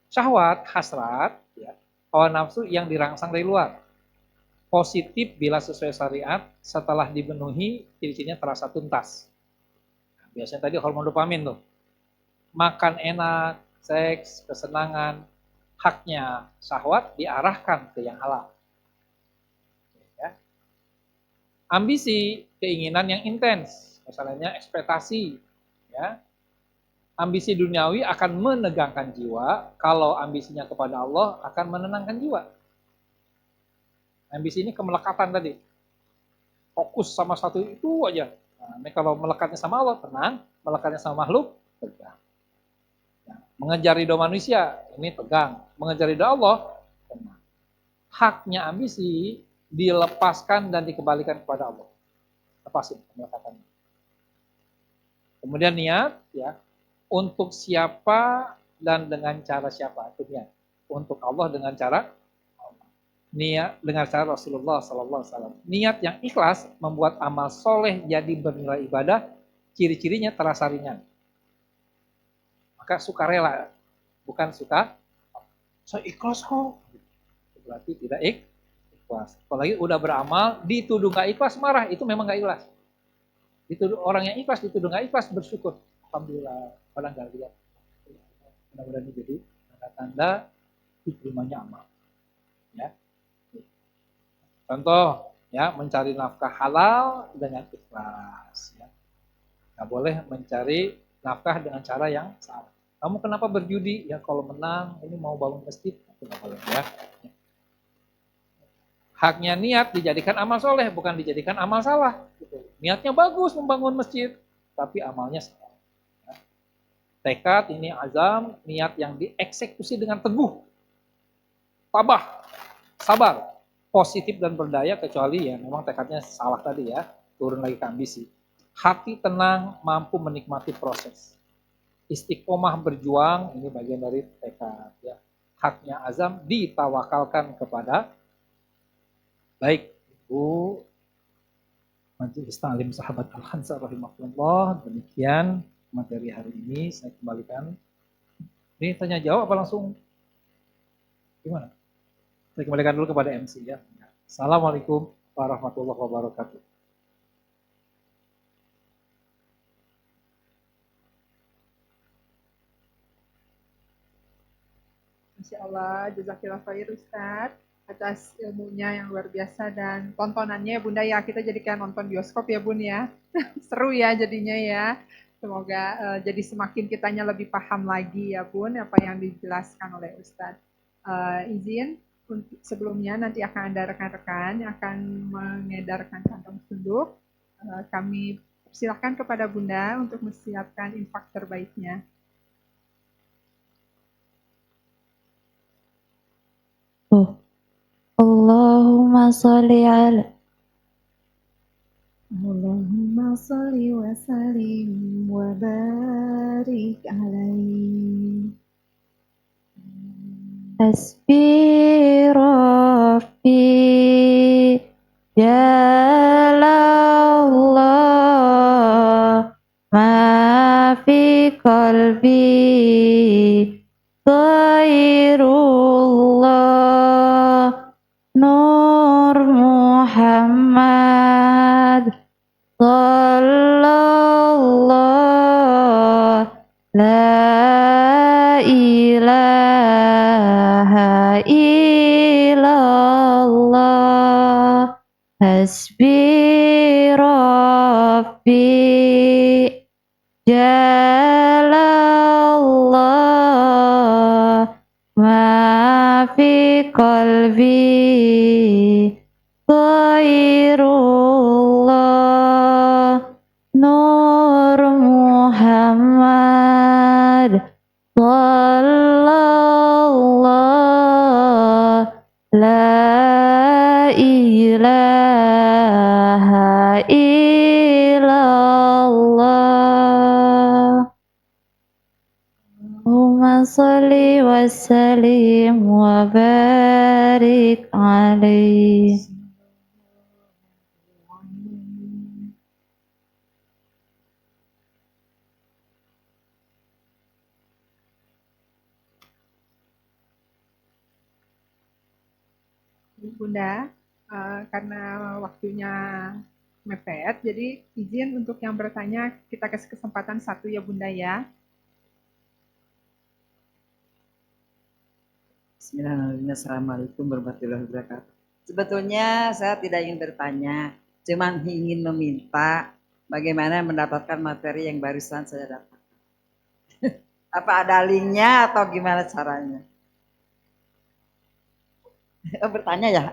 Speaker 2: syahwat, hasrat, ya, hawa nafsu yang dirangsang dari luar. Positif bila sesuai syariat, setelah dipenuhi, ciri-cirinya terasa tuntas. Nah, biasanya tadi hormon dopamin tuh. Makan enak, seks, kesenangan, haknya syahwat diarahkan ke yang halal. Ya. Ambisi, keinginan yang intens, misalnya ekspektasi, ya. Ambisi duniawi akan menegangkan jiwa, kalau ambisinya kepada Allah akan menenangkan jiwa. Ambisi ini kemelekatan tadi. Fokus sama satu itu aja. Nah, ini kalau melekatnya sama Allah, tenang. Melekatnya sama makhluk, tegang. Nah, mengejar ridho manusia, ini tegang. Mengejar ridho Allah, tenang. Haknya ambisi dilepaskan dan dikembalikan kepada Allah. Lepasin melekatannya. Kemudian niat, ya, untuk siapa dan dengan cara siapa itu niat. Untuk Allah dengan cara Allah. Niat dengan cara Rasulullah SAW. Niat yang ikhlas membuat amal soleh jadi bernilai ibadah. Ciri-cirinya terasa ringan. Maka sukarela, bukan suka. Saya ikhlas kok. Berarti tidak ikhlas. Apalagi udah beramal, dituduh gak ikhlas, marah, itu memang gak ikhlas. Dituduh orang yang ikhlas, dituduh gak ikhlas, bersyukur. Alhamdulillah, padahal gak lihat. Mudah-mudahan ini jadi tanda-tanda diterimanya amal. Ya. Contoh, ya, mencari nafkah halal dengan ikhlas. Ya. Gak boleh mencari nafkah dengan cara yang salah. Kamu kenapa berjudi? Ya kalau menang, ini mau bangun masjid, itu gak boleh ya. Haknya niat dijadikan amal soleh, bukan dijadikan amal salah. Gitu. Niatnya bagus membangun masjid, tapi amalnya salah. Ya. Tekad ini azam, niat yang dieksekusi dengan teguh. Tabah, sabar, positif dan berdaya, kecuali ya memang tekadnya salah tadi ya, turun lagi ke ambisi. Hati tenang, mampu menikmati proses. Istiqomah berjuang, ini bagian dari tekad ya. Haknya azam ditawakalkan kepada Baik, Ibu Majelis Ta'lim Sahabat Al-Ansar rahimahullah, demikian materi hari ini saya kembalikan. Ini tanya jawab apa langsung gimana? Saya kembalikan dulu kepada MC ya. Assalamualaikum warahmatullahi wabarakatuh.
Speaker 1: Masya Allah, jazakillah khair Ustadz atas ilmunya yang luar biasa dan tontonannya ya Bunda ya, kita jadi kayak nonton bioskop ya Bun ya. Seru ya jadinya ya. Semoga jadi semakin kitanya lebih paham lagi ya Bun apa yang dijelaskan oleh Ustadz. Izin sebelumnya nanti akan ada rekan-rekan yang akan mengedarkan kantong sunduk. Kami persilahkan kepada Bunda untuk mempersiapkan infak terbaiknya.
Speaker 3: Allahumma sholli ala Allahumma sholli wa sallim wa barik alaihi. Hasbi Rabbi Jalallah ma fi qalbi Ghairullah Nur Muhammad Sallallahu La ilaha illallah Hasbi Rabbi Jalallah ma fi qalbi Ghairullah Nur Muhammad Sallallahu La ilaha illallah Allahumma salli wa sallim wa barik alaihi.
Speaker 1: Bunda, karena waktunya mepet, jadi izin untuk yang bertanya kita kasih kesempatan satu ya Bunda ya.
Speaker 4: Bismillahirrahmanirrahim. Assalamualaikum warahmatullahi wabarakatuh. Sebetulnya saya tidak ingin bertanya, cuman ingin meminta bagaimana mendapatkan materi yang barusan saya dapat. Apa ada linknya atau gimana caranya? Bertanya ya?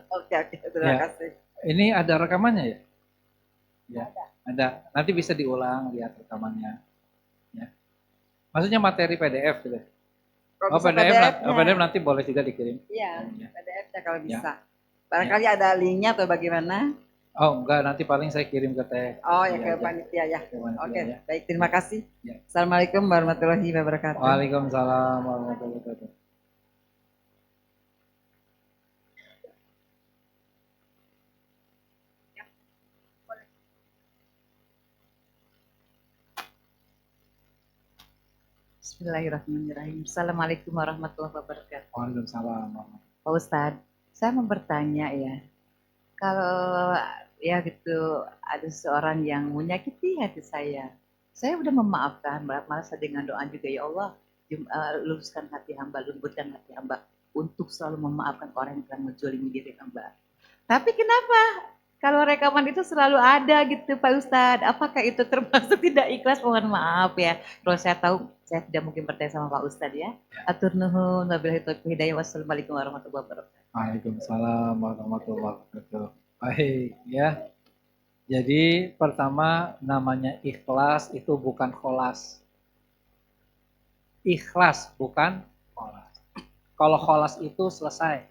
Speaker 4: Oke, terima kasih.
Speaker 2: Ini ada rekamannya ya? Ya, ada. Nanti bisa diulang, lihat rekamannya. Ya. Maksudnya materi PDF gitu.
Speaker 4: Kalau bisa
Speaker 2: PDF nanti boleh juga dikirim.
Speaker 4: Iya,
Speaker 2: Ya.
Speaker 4: PDF-nya kalau
Speaker 2: Ya.
Speaker 4: bisa. Barangkali ada linknya atau bagaimana?
Speaker 2: Oh enggak, nanti paling saya kirim ke teh.
Speaker 4: Oh ya,
Speaker 2: Iya
Speaker 4: ke
Speaker 2: aja.
Speaker 4: panitia ya.
Speaker 2: Ke panitia,
Speaker 4: Oke,
Speaker 2: ya.
Speaker 4: baik, terima kasih.
Speaker 2: Ya.
Speaker 4: Assalamualaikum warahmatullahi wabarakatuh.
Speaker 2: Waalaikumsalam warahmatullahi wabarakatuh.
Speaker 4: Bismillahirrahmanirrahim. Assalamualaikum warahmatullahi wabarakatuh.
Speaker 2: Waalaikumsalam.
Speaker 4: Pak Ustadz, saya mau bertanya ya, kalau ya gitu ada seorang yang menyakiti hati saya udah memaafkan, malah saya dengan doa juga ya Allah, luruskan hati hamba, lembutkan hati hamba untuk selalu memaafkan orang yang telah menzalimi diri hamba. Tapi kenapa kalau rekaman itu selalu ada gitu Pak Ustadz? Apakah itu termasuk tidak ikhlas? Mohon maaf ya. Kalau saya tahu saya tidak mungkin bertanya sama Pak Ustadz ya. Atur nuhun, wabillahi taufiq hidayah. Wassalamualaikum warahmatullahi wabarakatuh.
Speaker 2: Waalaikumsalam warahmatullahi wabarakatuh. Baik ya. Jadi pertama namanya ikhlas itu bukan kholas. Ikhlas bukan kholas. Kalau kholas itu selesai.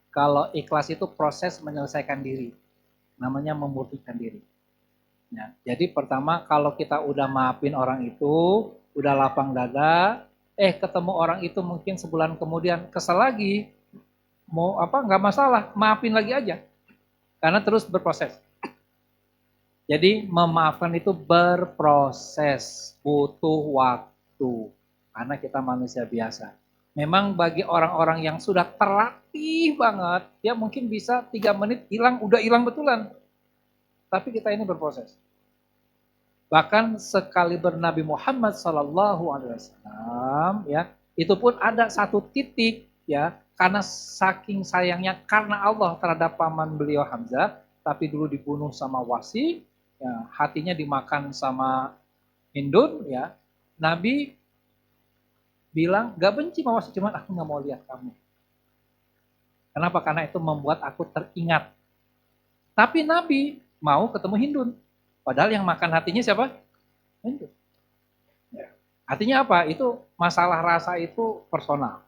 Speaker 2: Kalau ikhlas itu proses menyelesaikan diri. Namanya memurnikan diri. Ya, jadi pertama kalau kita udah maafin orang itu, udah lapang dada, ketemu orang itu mungkin sebulan kemudian kesel lagi. mau apa nggak masalah, maafin lagi aja. Karena terus berproses. Jadi memaafkan itu berproses, butuh waktu. Karena kita manusia biasa. Memang bagi orang-orang yang sudah terlatih banget, dia mungkin bisa 3 menit hilang, udah hilang betulan. Tapi kita ini berproses. Bahkan sekali berNabi Muhammad SAW, ya, itu pun ada satu titik, ya, karena saking sayangnya karena Allah terhadap paman beliau Hamzah, tapi dulu dibunuh sama Wasi, ya, hatinya dimakan sama Hindun, ya, Nabi bilang gak benci sama Wasi, cuman aku nggak mau lihat kamu. Kenapa? Karena itu membuat aku teringat. Tapi Nabi mau ketemu Hindun. Padahal yang makan hatinya siapa? Hindun. Ya. Artinya apa? Itu masalah rasa itu personal.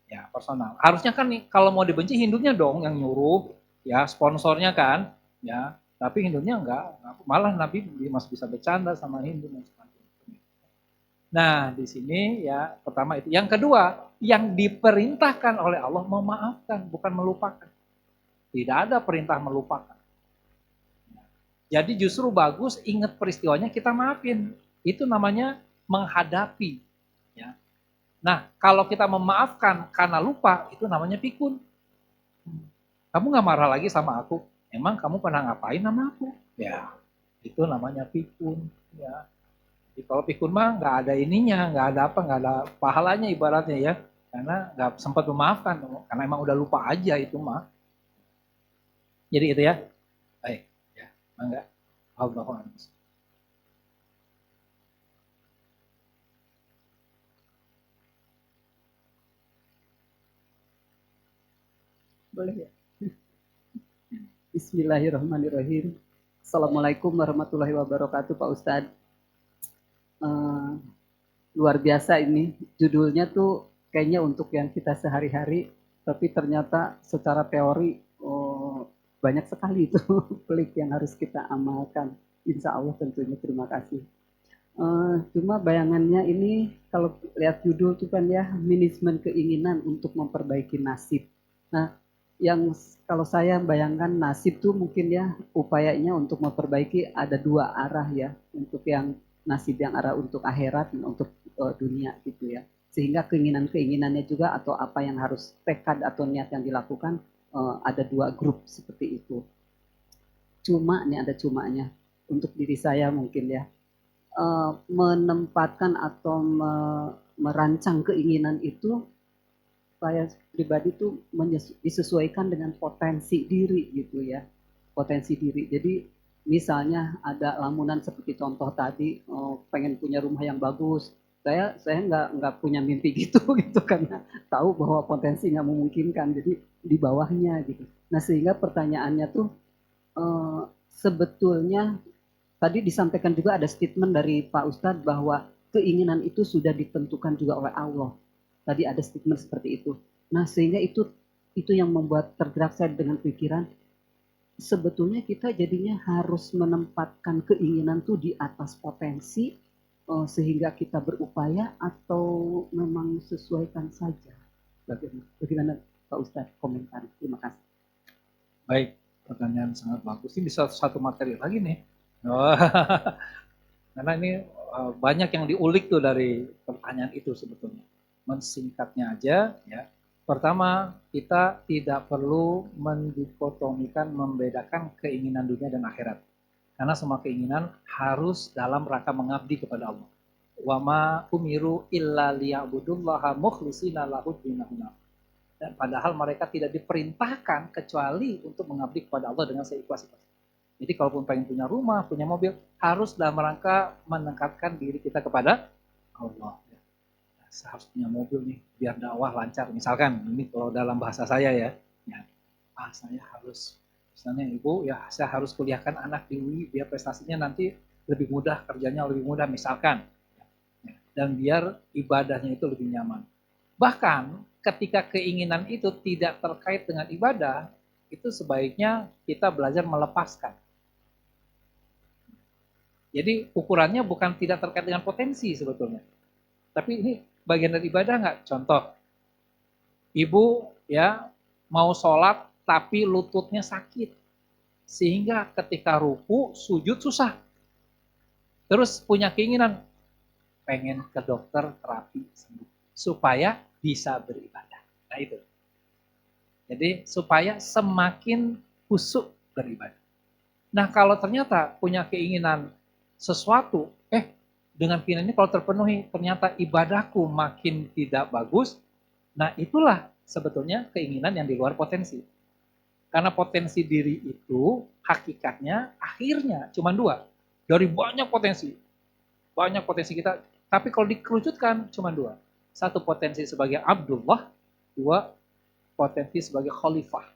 Speaker 2: Ya, personal. Harusnya kan nih kalau mau dibenci Hindunnya dong yang nyuruh, ya sponsornya kan, ya. Tapi Hindunnya enggak. Malah Nabi masih bisa bercanda sama Hindun. Nah, di sini ya pertama itu. Yang kedua, yang diperintahkan oleh Allah memaafkan, bukan melupakan. Tidak ada perintah melupakan. Jadi justru bagus ingat peristiwanya kita maafin. Itu namanya menghadapi. Ya. Nah, kalau kita memaafkan karena lupa, itu namanya pikun. Kamu gak marah lagi sama aku? Emang kamu pernah ngapain sama aku? Ya, itu namanya pikun. Ya. Jadi kalau pikun mah gak ada ininya, gak ada apa, gak ada pahalanya ibaratnya ya. Karena gak sempat memaafkan, karena emang udah lupa aja itu mah. Jadi itu ya. Baik. Enggak. Allahu a'lam.
Speaker 5: Boleh ya? Bismillahirrahmanirrahim. Assalamualaikum warahmatullahi wabarakatuh Pak Ustadz. Luar biasa ini. Judulnya tuh kayaknya untuk yang kita sehari-hari, tapi ternyata secara teori banyak sekali itu klik yang harus kita amalkan. Insya Allah tentunya terima kasih. Cuma bayangannya ini kalau lihat judul tuh kan ya, manajemen keinginan untuk memperbaiki nasib. Nah, yang kalau saya bayangkan nasib tuh mungkin ya upayanya untuk memperbaiki ada 2 arah ya. Untuk yang nasib yang arah untuk akhirat dan untuk dunia gitu ya. Sehingga keinginan-keinginannya juga atau apa yang harus tekad atau niat yang dilakukan ada 2 grup seperti itu. Cuma nih ada cumanya untuk diri saya mungkin ya, menempatkan atau merancang keinginan itu saya pribadi tuh disesuaikan dengan potensi diri gitu ya, potensi diri. Jadi misalnya ada lamunan seperti contoh tadi, pengen punya rumah yang bagus, saya nggak punya mimpi gitu gitu karena tahu bahwa potensi nggak memungkinkan, jadi di bawahnya gitu. Nah sehingga pertanyaannya tuh sebetulnya tadi disampaikan juga ada statement dari Pak Ustadz bahwa keinginan itu sudah ditentukan juga oleh Allah. Tadi ada statement seperti itu. Nah sehingga itu yang membuat tergerak saya dengan pikiran, sebetulnya kita jadinya harus menempatkan keinginan tuh di atas potensi sehingga kita berupaya atau memang sesuaikan saja. Bagaimana Pak Ustadz komentar? Terima kasih.
Speaker 2: Baik, pertanyaan sangat bagus. Ini bisa satu materi lagi nih. Oh, karena ini banyak yang diulik tuh dari pertanyaan itu sebetulnya. Mensingkatnya aja ya. Pertama, kita tidak perlu mendikotomikan, membedakan keinginan dunia dan akhirat. Karena semua keinginan harus dalam rangka mengabdi kepada Allah. Wa ma umiru illa liya'budullaha mukhlishina lahud dinahum. Dan padahal mereka tidak diperintahkan kecuali untuk mengabdi kepada Allah dengan seikhlas-ikhlas. Jadi kalaupun pengen punya rumah, punya mobil, harus dalam rangka mendekatkan diri kita kepada Allah. Saya harus punya mobil nih, biar dakwah lancar. Misalkan, ini kalau dalam bahasa saya ya, saya harus, misalnya ibu, ya saya harus kuliahkan anak di UI, biar prestasinya nanti lebih mudah, kerjanya lebih mudah, misalkan. Dan biar ibadahnya itu lebih nyaman. Bahkan, ketika keinginan itu tidak terkait dengan ibadah, itu sebaiknya kita belajar melepaskan. Jadi ukurannya bukan tidak terkait dengan potensi sebetulnya. Tapi ini bagian dari ibadah nggak? Contoh, ibu ya mau sholat tapi lututnya sakit. Sehingga ketika ruku, sujud susah. Terus punya keinginan, pengen ke dokter terapi sembuh. Supaya bisa beribadah. Nah itu. Jadi supaya semakin khusyuk beribadah. Nah kalau ternyata punya keinginan sesuatu, dengan keinginan ini kalau terpenuhi, ternyata ibadahku makin tidak bagus, nah itulah sebetulnya keinginan yang di luar potensi. Karena potensi diri itu hakikatnya akhirnya cuma dua. Dari banyak potensi kita, tapi kalau dikerucutkan cuma dua. Satu potensi sebagai Abdullah, dua potensi sebagai khalifah.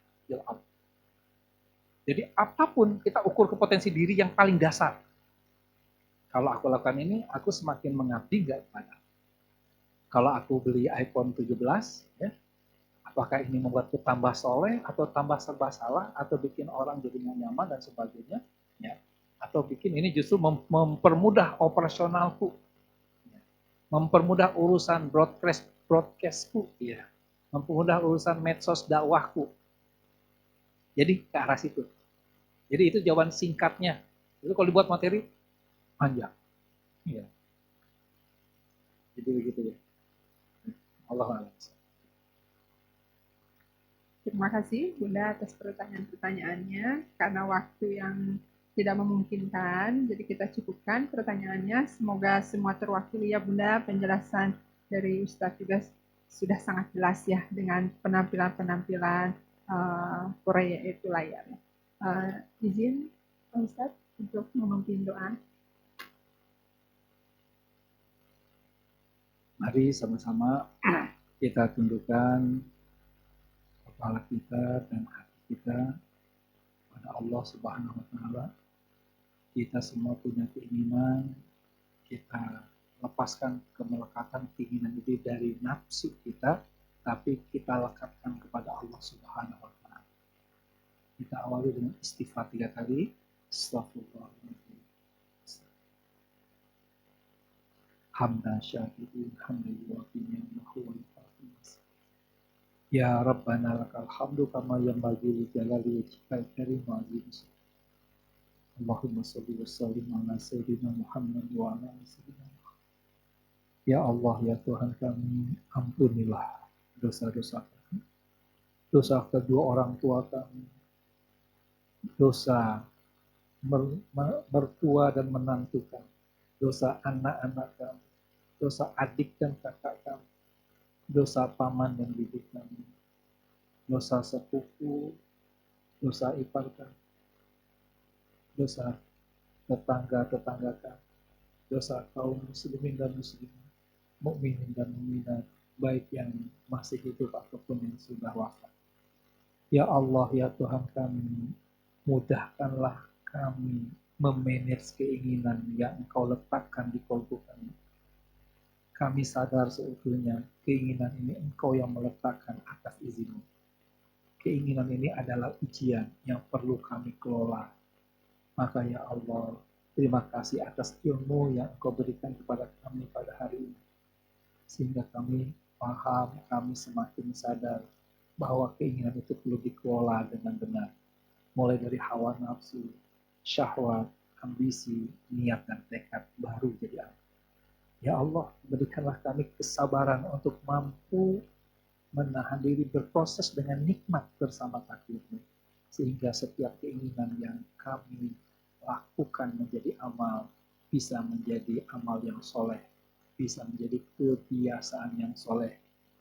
Speaker 2: Jadi apapun kita ukur ke potensi diri yang paling dasar. Kalau aku lakukan ini, aku semakin mengabdi nggak kepada. Kalau aku beli iPhone 17, ya, apakah ini membuatku tambah soleh, atau tambah serba salah, atau bikin orang jadi nggak nyaman, dan sebagainya. Ya. Atau bikin ini justru mempermudah operasionalku. Ya. Mempermudah urusan broadcastku. Ya. Mempermudah urusan medsos dakwahku. Jadi ke arah situ. Jadi itu jawaban singkatnya. Itu kalau dibuat materi, panjang. Iya. Jadi begitu ya. Allah.
Speaker 1: Terima kasih Bunda atas pertanyaan-pertanyaannya. Karena waktu yang tidak memungkinkan, jadi kita cukupkan pertanyaannya. Semoga semua terwakili ya Bunda. Penjelasan dari Ustadz juga sudah sangat jelas ya dengan penampilan-penampilan Korea itu layar. Izin Ustadz untuk memimpin doa.
Speaker 2: Mari sama-sama kita tundukkan kepala kita dan hati kita pada Allah Subhanahu wa taala. Kita semua punya keinginan, kita lepaskan kemelekatan keinginan itu dari nafsu kita, tapi kita lekatkan kepada Allah Subhanahu wa taala. Kita awali dengan istighfar 3 kali. Astagfirullahaladzim. Hamdan syakirin hamdan yuwafi ni'mahu wa yukafi masih. Ya Rabbana lakal hamdu kama yanbaghi li jalali wajhikal karim wa azim. Allahumma shalli wa sallim ala sayyidina Muhammad wa ala ali sayyidina Muhammad. Ya Allah ya Tuhan kami, ampunilah dosa-dosa kami. Dosa kedua orang tua kami. Dosa mertua dan menantu kami. Dosa anak-anak kami, dosa adik dan kakak kami, dosa paman dan bibi kami, dosa sepupu, dosa ipar kami, dosa tetangga-tetangga kami, dosa kaum muslimin dan muslimat, mukminin dan mukminat, baik yang masih hidup ataupun yang sudah wafat. Ya Allah, ya Tuhan kami, mudahkanlah kami memanage keinginan yang Engkau letakkan di kolbu kami. Kami sadar seutuhnya keinginan ini Engkau yang meletakkan atas izin-Mu. Keinginan ini adalah ujian yang perlu kami kelola. Maka ya Allah, terima kasih atas ilmu yang Engkau berikan kepada kami pada hari ini. Sehingga kami paham, kami semakin sadar bahwa keinginan itu perlu dikelola dengan benar. Mulai dari hawa nafsu, syahwat, ambisi, niat, dan tekad baru jadi apa. Ya Allah, berikanlah kami kesabaran untuk mampu menahan diri berproses dengan nikmat bersama takdir-Mu. Sehingga setiap keinginan yang kami lakukan menjadi amal, bisa menjadi amal yang soleh, bisa menjadi kebiasaan yang soleh,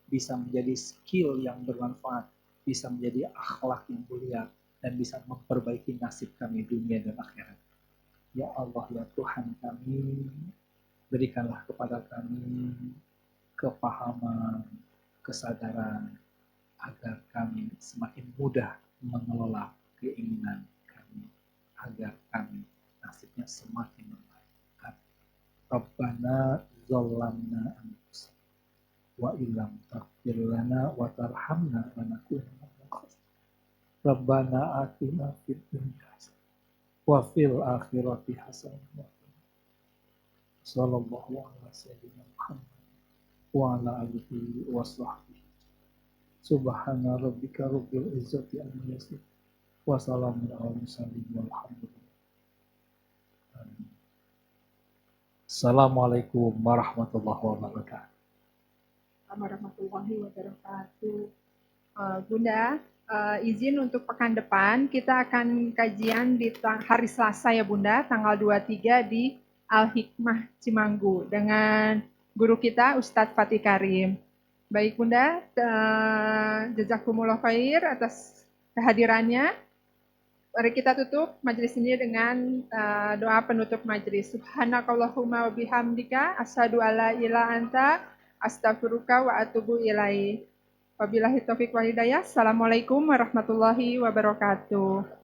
Speaker 2: bisa menjadi skill yang bermanfaat, bisa menjadi akhlak yang mulia, dan bisa memperbaiki nasib kami dunia dan akhirat. Ya Allah, ya Tuhan kami, berikanlah kepada kami kepahaman, kesadaran, agar kami semakin mudah mengelola keinginan kami, agar kami nasibnya semakin membaik. Rabbana zallamna anfusana wa illam taghfir lana wa tarhamna lanakunanna minal khasirin. Rabbana atina fid dunya hasanah wa fil akhirati hasanah. Sallallahu alaihi wasallam Muhammad wa ala alihi wa sahbihi. Subhana rabbika rabbil izzati amma yasifun. Wassalamun ala mursalin walhamdulillah. Assalamualaikum warahmatullahi wabarakatuh.
Speaker 1: Warahmatullahi wabarakatuh. Bunda, izin untuk pekan depan kita akan kajian di hari Selasa ya Bunda, tanggal 23 di Al-Hikmah Cimanggu dengan guru kita Ustadz Fatih Karim. Baik Bunda, jazakumullah khair atas kehadirannya. Mari kita tutup majelis ini dengan doa penutup majelis. Subhanakallahumma wa bihamdika asyhadu alla ilaha anta astaghfiruka wa atubu ilaik. Wabillahi taufiq wal hidayah. Assalamualaikum warahmatullahi wabarakatuh.